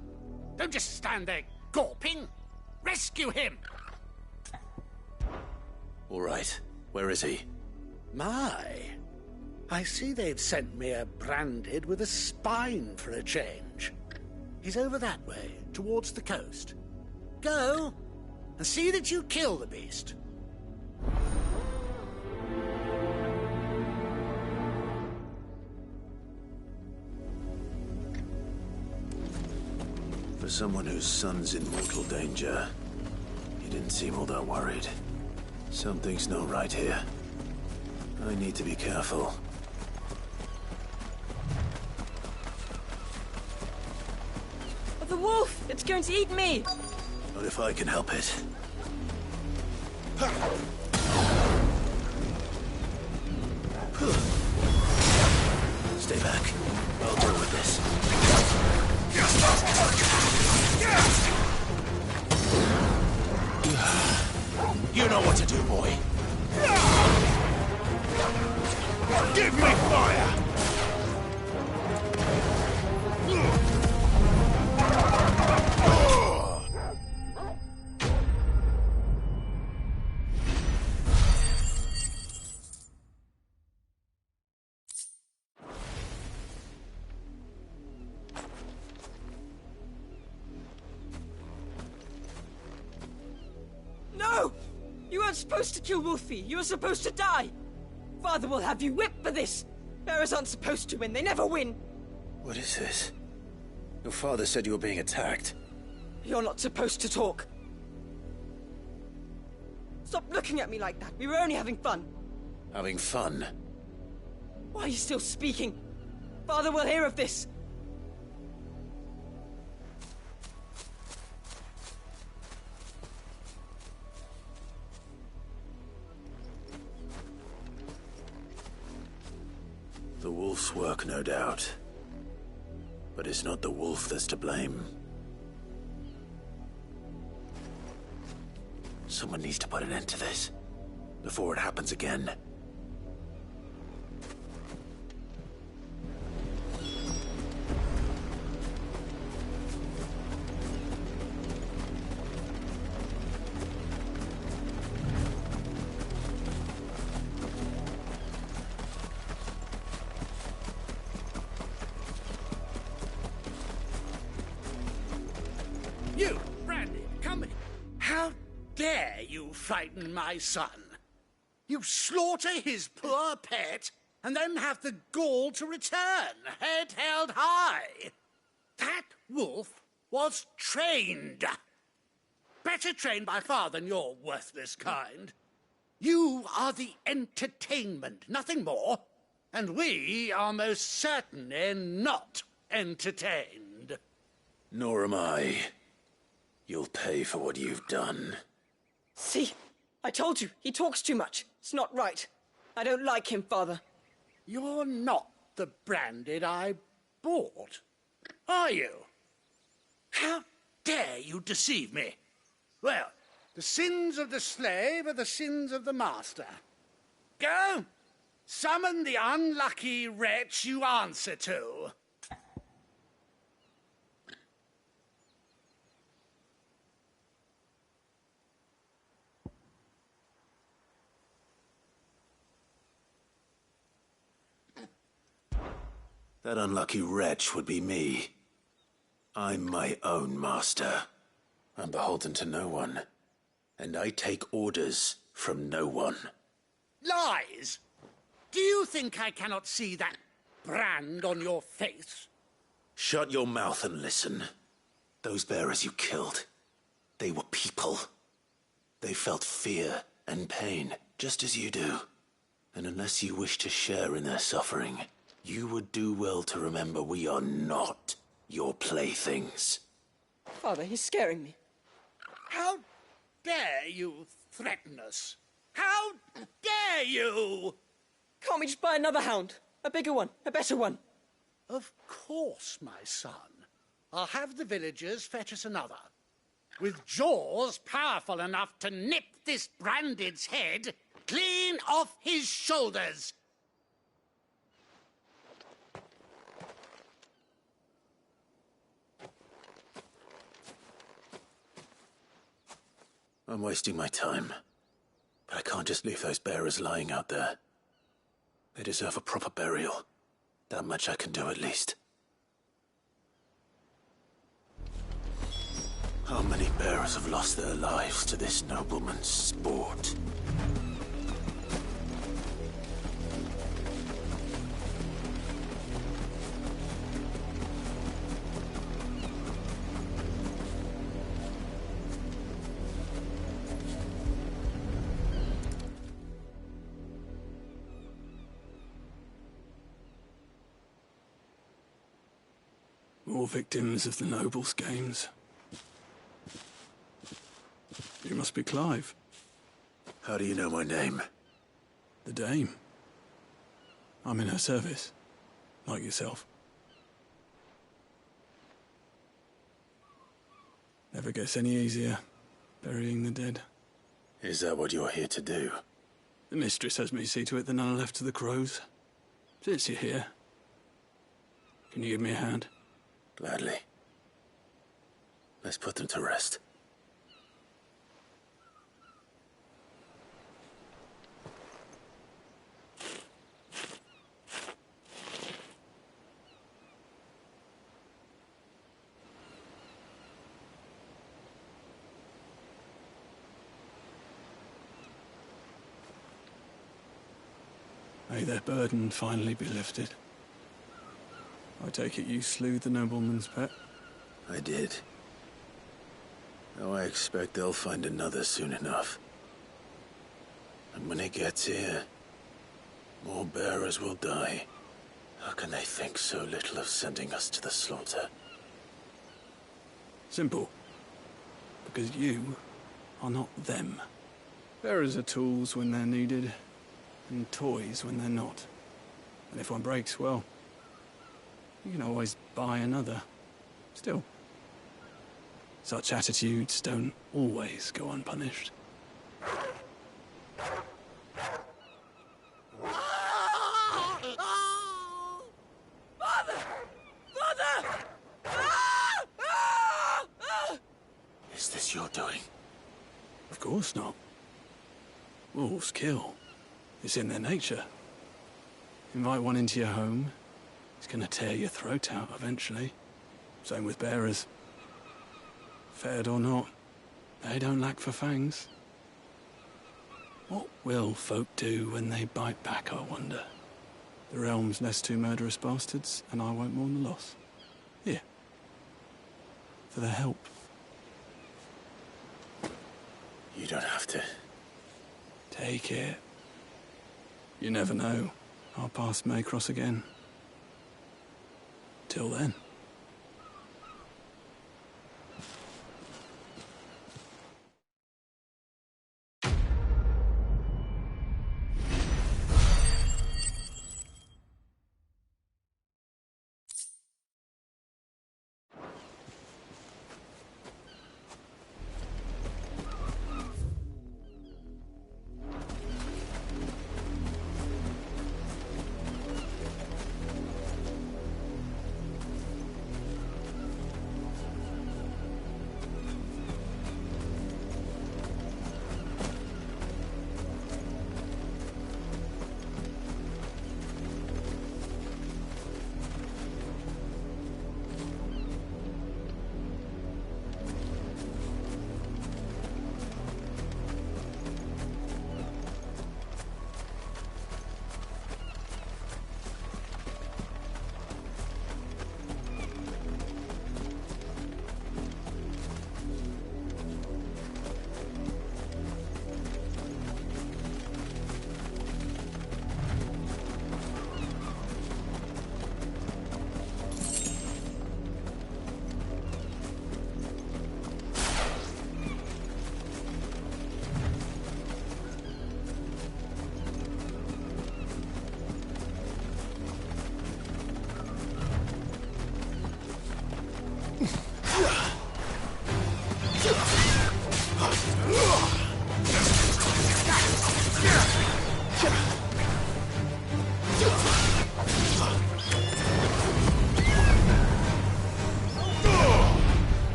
don't just stand there gawping. Rescue him! All right. Where is he? My, I see they've sent me a branded with a spine for a change. He's over that way, towards the coast. Go, and see that you kill the beast. For someone whose son's in mortal danger, he didn't seem all that worried. Something's not right here. I need to be careful. The wolf! It's going to eat me! Not if I can help it. Stay back. I'll deal with this. You know what to do, boy. Give me fire! No! You weren't supposed to kill Wolfie. You were supposed to die. Father will have you whipped for this. Bearers aren't supposed to win. They never win. What is this? Your father said you were being attacked. You're not supposed to talk. Stop looking at me like that. We were only having fun. Having fun? Why are you still speaking? Father will hear of this. The wolf's work, no doubt. But it's not the wolf that's to blame. Someone needs to put an end to this, before it happens again. You, Brandy, come in. How dare you frighten my son? You slaughter his poor pet, and then have the gall to return, head held high. That wolf was trained. Better trained by far than your worthless kind. You are the entertainment, nothing more. And we are most certainly not entertained. Nor am I. You'll pay for what you've done. See? I told you, he talks too much. It's not right. I don't like him, Father. You're not the branded I bought, are you? How dare you deceive me? Well, the sins of the slave are the sins of the master. Go, summon the unlucky wretch you answer to. That unlucky wretch would be me. I'm my own master. I'm beholden to no one. And I take orders from no one. Lies! Do you think I cannot see that brand on your face? Shut your mouth and listen. Those bearers you killed, they were people. They felt fear and pain, just as you do. And unless you wish to share in their suffering, you would do well to remember we are not your playthings. Father, he's scaring me. How dare you threaten us? How dare you? Can't we just buy another hound? A bigger one, a better one. Of course, my son. I'll have the villagers fetch us another. With jaws powerful enough to nip this branded's head clean off his shoulders. I'm wasting my time. But I can't just leave those bearers lying out there. They deserve a proper burial. That much I can do at least. How many bearers have lost their lives to this nobleman's sport? More victims of the nobles' games. You must be Clive. How do you know my name? The Dame. I'm in her service, like yourself. Never gets any easier, burying the dead. Is that what you're here to do? The mistress has me see to it that none are left to the crows. Since you're here, can you give me a hand? Gladly. Let's put them to rest. May their burden finally be lifted. I take it you slew the nobleman's pet? I did. Now I expect they'll find another soon enough. And when it gets here, more bearers will die. How can they think so little of sending us to the slaughter? Simple. Because you are not them. Bearers are tools when they're needed, and toys when they're not. And if one breaks, well, you can always buy another. Still, such attitudes don't always go unpunished. Father! Father! Is this your doing? Of course not. Wolves kill. It's in their nature. Invite one into your home, it's gonna tear your throat out eventually. Same with bearers. Fed or not, they don't lack for fangs. What will folk do when they bite back, I wonder? The realm's less two murderous bastards, and I won't mourn the loss. Here. For their help. You don't have to. Take it. You never know. Our paths may cross again. Till then.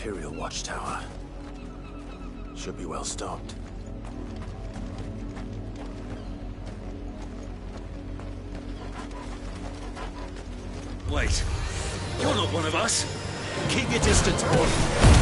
Imperial Watchtower. Should be well stocked. Wait. You're not one of us. Keep your distance, boy.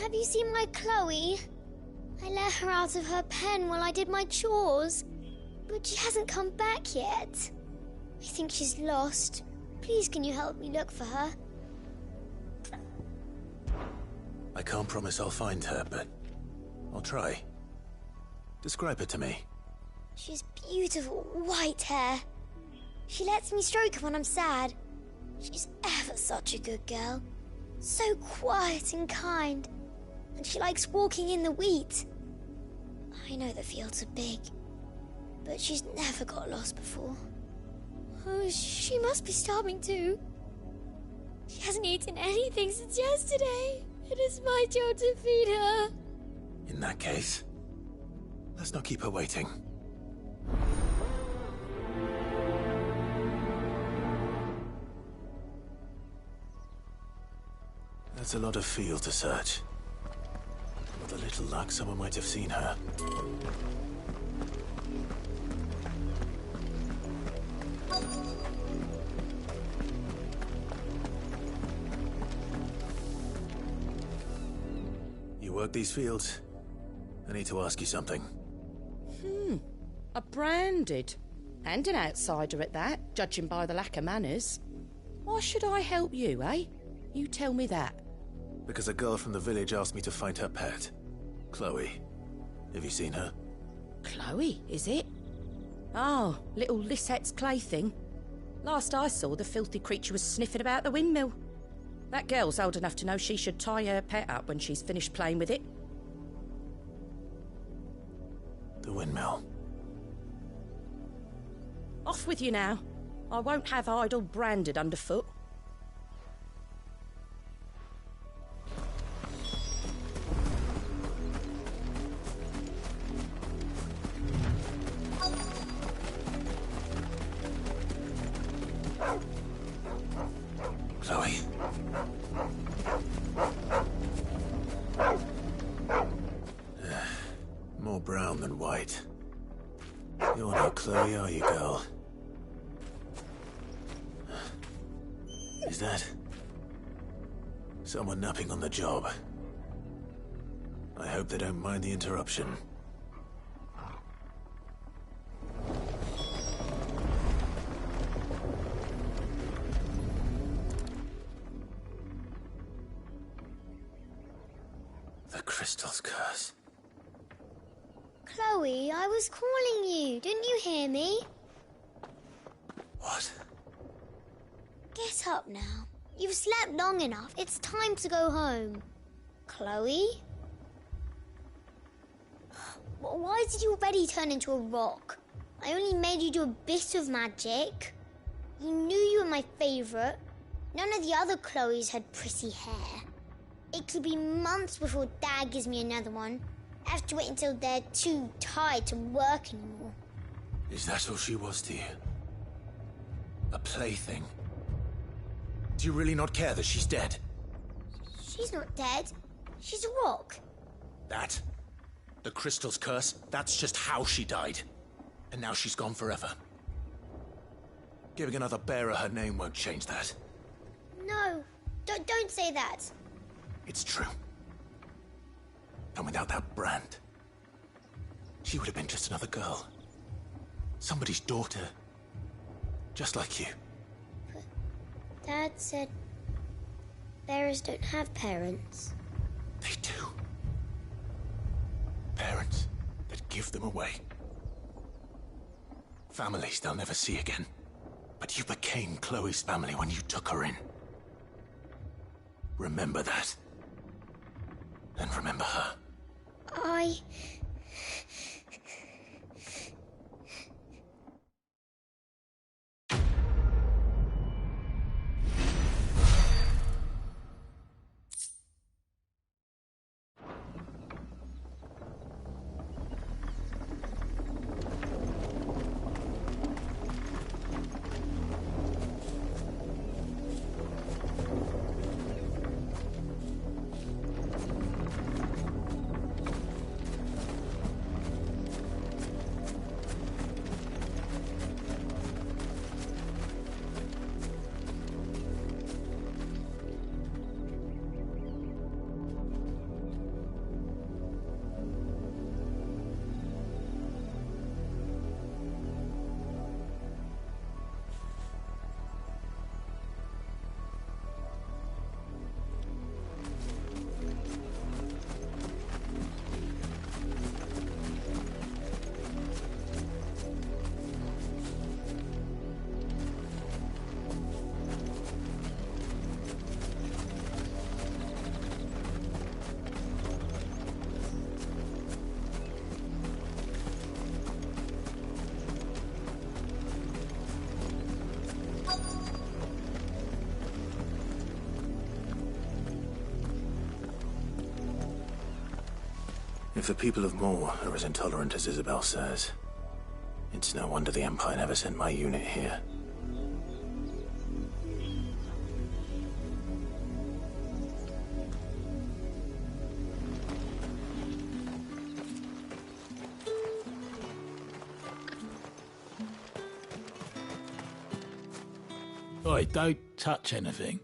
Have you seen my Chloe? I let her out of her pen while I did my chores, but she hasn't come back yet. I think she's lost. Please, can you help me look for her? I can't promise I'll find her, but I'll try. Describe her to me. She has beautiful white hair. She lets me stroke her when I'm sad. She's ever such a good girl. So quiet and kind. And she likes walking in the wheat. I know the fields are big, but she's never got lost before. Oh, she must be starving too. She hasn't eaten anything since yesterday. It is my job to feed her. In that case, let's not keep her waiting. That's a lot of field to search. With a little luck, someone might have seen her. You work these fields? I need to ask you something. A branded. And an outsider at that, judging by the lack of manners. Why should I help you, eh? You tell me that. Because a girl from the village asked me to find her pet, Chloe. Have you seen her? Chloe, is it? Oh, little Lisette's plaything. Last I saw, the filthy creature was sniffing about the windmill. That girl's old enough to know she should tie her pet up when she's finished playing with it. The windmill. Off with you now. I won't have idle branded underfoot. Chloe. More brown than white. You're not Chloe, are you, girl? Is that someone napping on the job? I hope they don't mind the interruption. The crystal's curse. Chloe, I was calling you. Didn't you hear me? What? Get up now. You've slept long enough. It's time to go home. Chloe? Why did you already turn into a rock? I only made you do a bit of magic. You knew you were my favourite. None of the other Chloes had pretty hair. It could be months before Dad gives me another one. I have to wait until they're too tired to work anymore. Is that all she was to you? A plaything? Do you really not care that she's dead? She's not dead. She's a rock. That? The crystal's curse? That's just how she died. And now she's gone forever. Giving another bearer her name won't change that. No, don't say that. It's true. And without that brand, she would have been just another girl. Somebody's daughter. Just like you. But Dad said bearers don't have parents. They do. Parents that give them away. Families they'll never see again. But you became Chloe's family when you took her in. Remember that. And remember her. If the people of Moor are as intolerant as Isabel says, it's no wonder the Empire never sent my unit here. Oi, don't touch anything.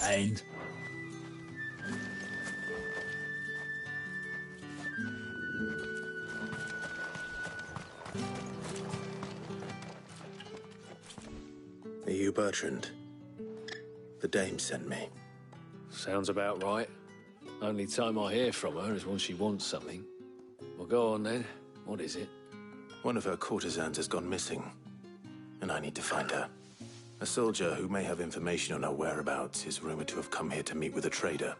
And Are you Bertrand? The dame sent me. Sounds about right. Only time I hear from her is when she wants something. Well, go on then. What is it? One of her courtesans has gone missing, and I need to find her. A soldier who may have information on her whereabouts is rumored to have come here to meet with a trader.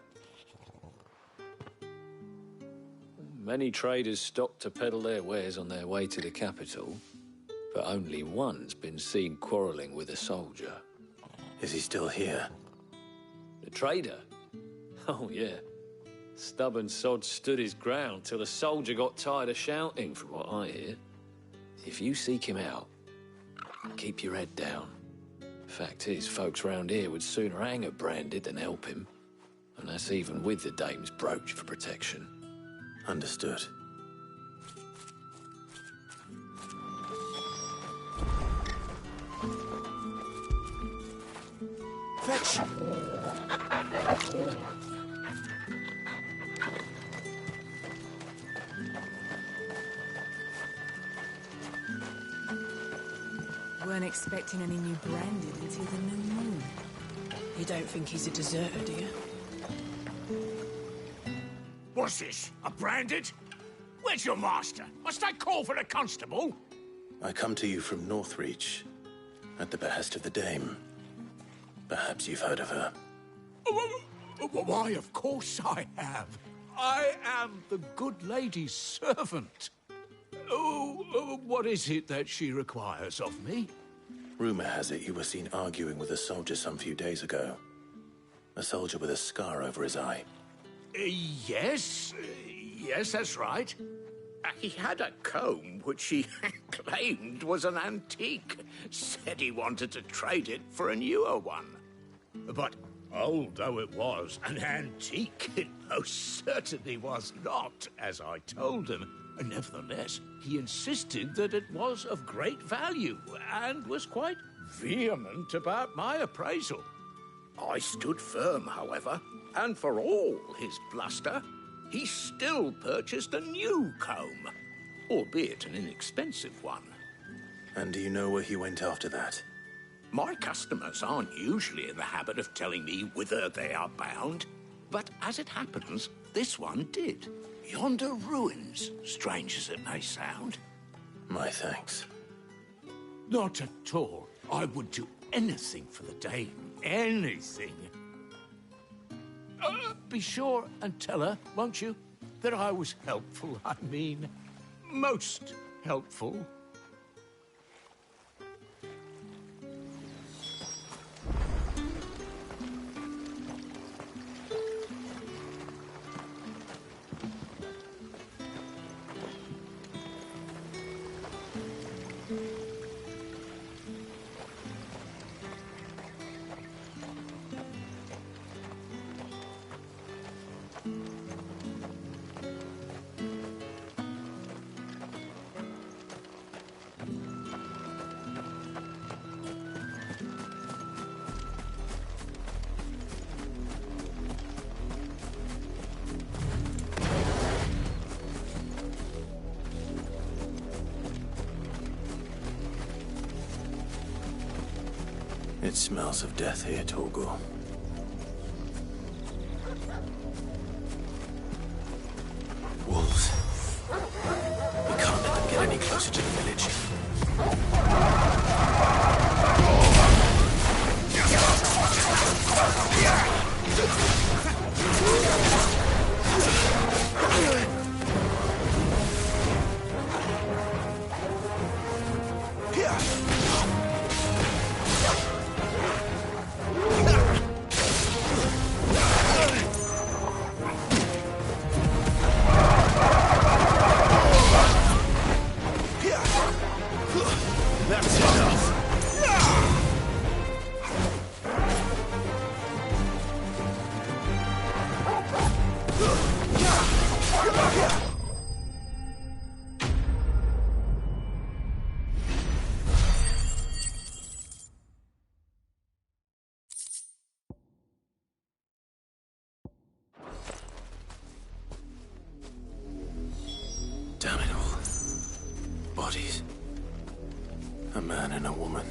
Many traders stop to peddle their wares on their way to the capital, but only one's been seen quarrelling with a soldier. Is he still here? The trader? Oh, yeah. Stubborn sod stood his ground till the soldier got tired of shouting, from what I hear. If you seek him out, keep your head down. Fact is, folks round here would sooner hang a branded than help him. And that's even with the dame's brooch for protection. Understood. fetch. Weren't expecting any new branded until the new moon. You don't think he's a deserter, do you? What's this? A branded? Where's your master? Must I call for a constable? I come to you from Northreach, at the behest of the dame. Perhaps you've heard of her. Why, of course I have. I am the good lady's servant. What is it that she requires of me? Rumor has it you were seen arguing with a soldier some few days ago. A soldier with a scar over his eye. Yes, that's right. He had a comb which he claimed was an antique. Said he wanted to trade it for a newer one. But old though it was, an antique it most certainly was not, as I told him. Nevertheless, he insisted that it was of great value, and was quite vehement about my appraisal. I stood firm, however, and for all his bluster, he still purchased a new comb, albeit an inexpensive one. And do you know where he went after that? My customers aren't usually in the habit of telling me whither they are bound, but as it happens, this one did. Yonder ruins, strange as it may sound. My thanks. Not at all. I would do anything for the dame. Anything. Be sure and tell her, won't you, that I was helpful. I mean, most helpful. It smells of death here, Torgal. bodies. A man and a woman.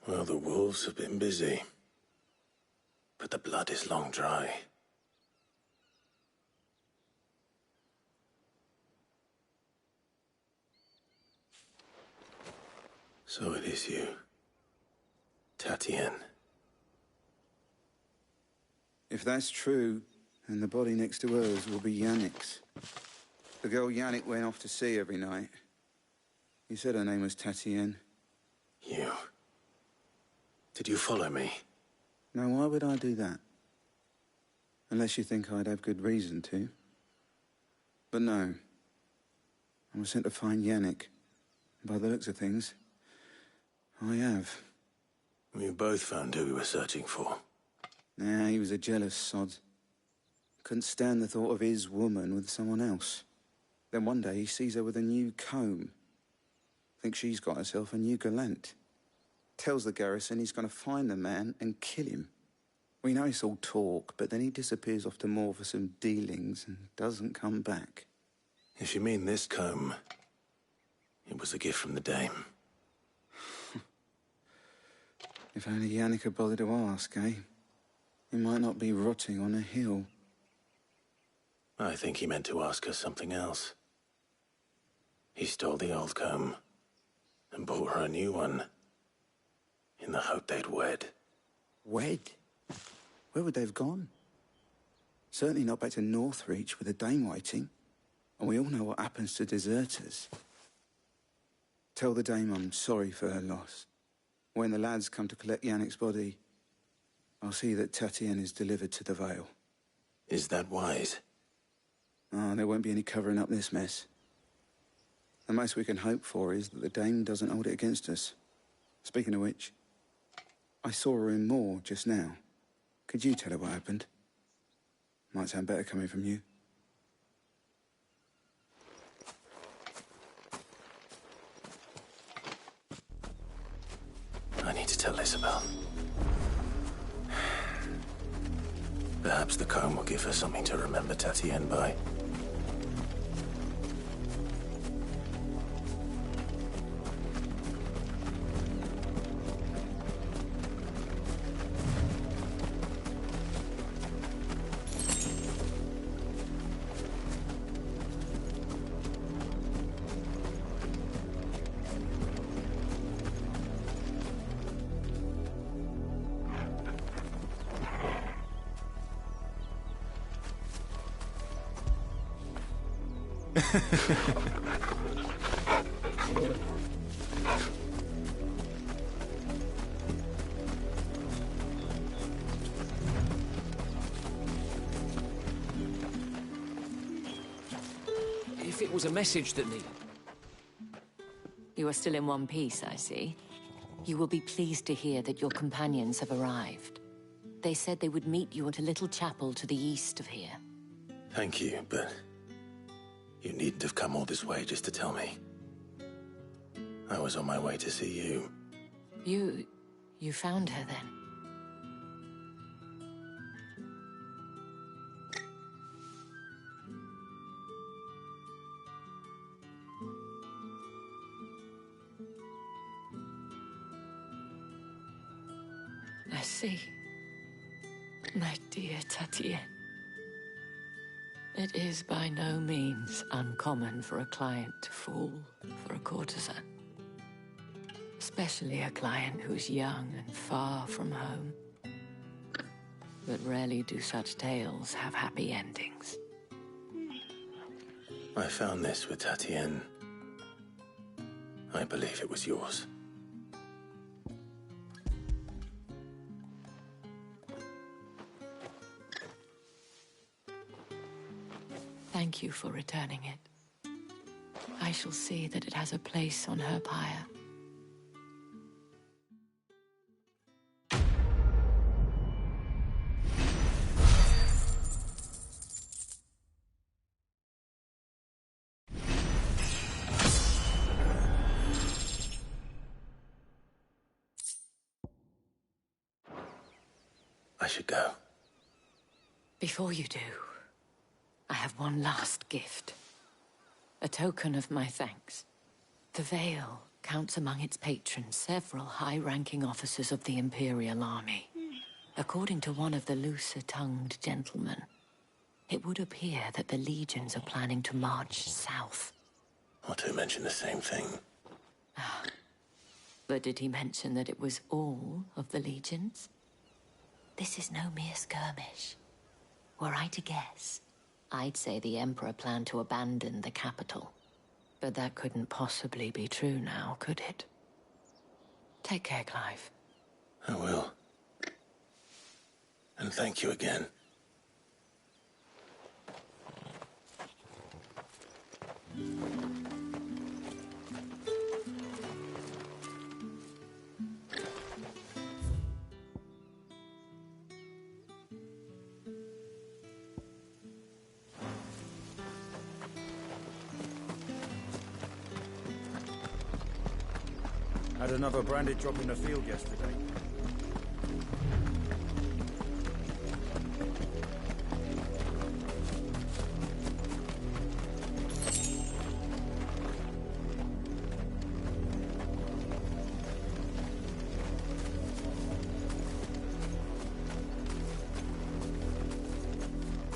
Well, the wolves have been busy. But the blood is long dry. So it is you, Tatienne. If that's true, then the body next to hers will be Yannick's. The girl Yannick went off to sea every night. He said her name was Tatienne. You? Did you follow me? Now, why would I do that? Unless you think I'd have good reason to. But no. I was sent to find Yannick. By the looks of things, I have. We both found who we were searching for. Nah, he was a jealous sod. Couldn't stand the thought of his woman with someone else. Then one day he sees her with a new comb. Thinks she's got herself a new gallant. Tells the garrison he's going to find the man and kill him. We know it's all talk, but then he disappears off to Moor for some dealings and doesn't come back. If you mean this comb, it was a gift from the dame. If only Yannick had bothered to ask, eh? He might not be rotting on a hill. I think he meant to ask her something else. He stole the old comb and bought her a new one in the hope they'd wed. Wed? Where would they have gone? Certainly not back to Northreach with a dame waiting. And we all know what happens to deserters. Tell the dame I'm sorry for her loss. When the lads come to collect Yannick's body, I'll see that Tatienne is delivered to the Vale. Is that wise? Oh, there won't be any covering up this mess. The most we can hope for is that the dame doesn't hold it against us. Speaking of which, I saw her in Moor just now. Could you tell her what happened? Might sound better coming from you. I need to tell Isabel. Perhaps the comb will give her something to remember Tatienne by. If it was a message that needed... You are still in one piece, I see. You will be pleased to hear that your companions have arrived. They said they would meet you at a little chapel to the east of here. Thank you, but you needn't have come all this way just to tell me. I was on my way to see you. You found her then? I see. My dear Tatienne. It is by no means uncommon for a client to fall for a courtesan. Especially a client who's young and far from home. But rarely do such tales have happy endings. I found this with Tatienne. I believe it was yours. Thank you for returning it. I shall see that it has a place on her pyre. I should go. Before you do, I have one last gift. A token of my thanks. The Vale counts among its patrons several high-ranking officers of the Imperial Army. According to one of the looser-tongued gentlemen, it would appear that the legions are planning to march south. Or to mention the same thing. But did he mention that it was all of the legions? This is no mere skirmish. Were I to guess, I'd say the Emperor planned to abandon the capital. But that couldn't possibly be true now, could it? Take care, Clive. I will. And thank you again. Had another branded drop in the field yesterday.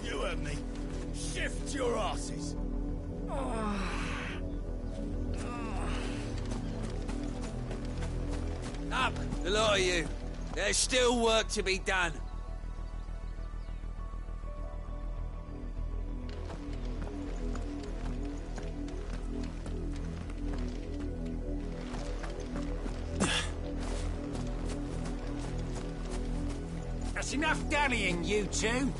You heard me. Shift your asses. Up, the lot of you. There's still work to be done. That's enough dallying, you two.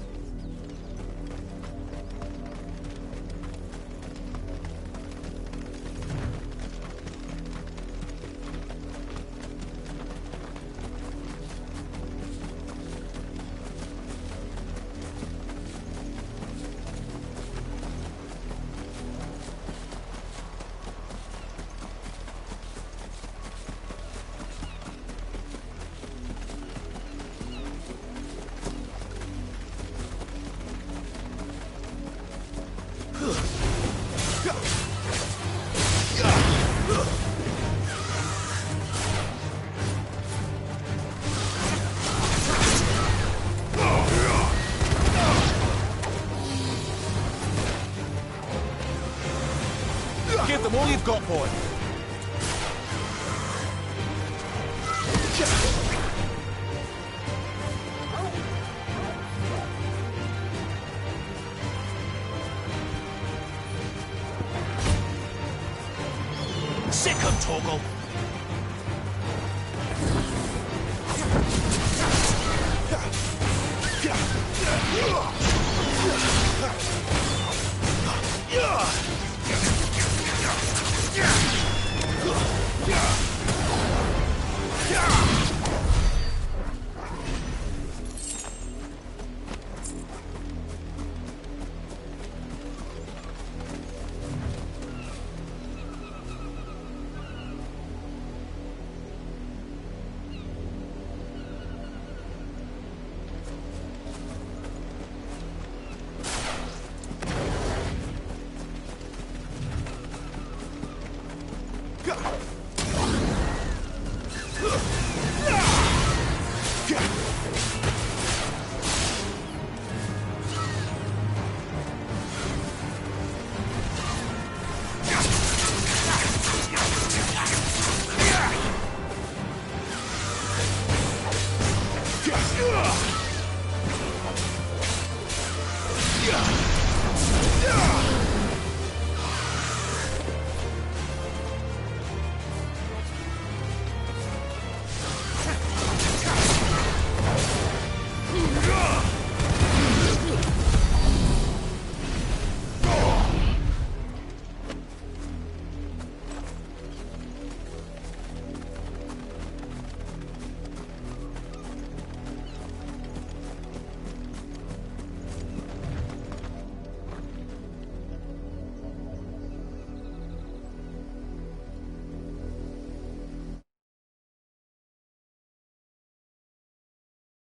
Give them all you've got, boy. Sick 'em, Torgal. Go!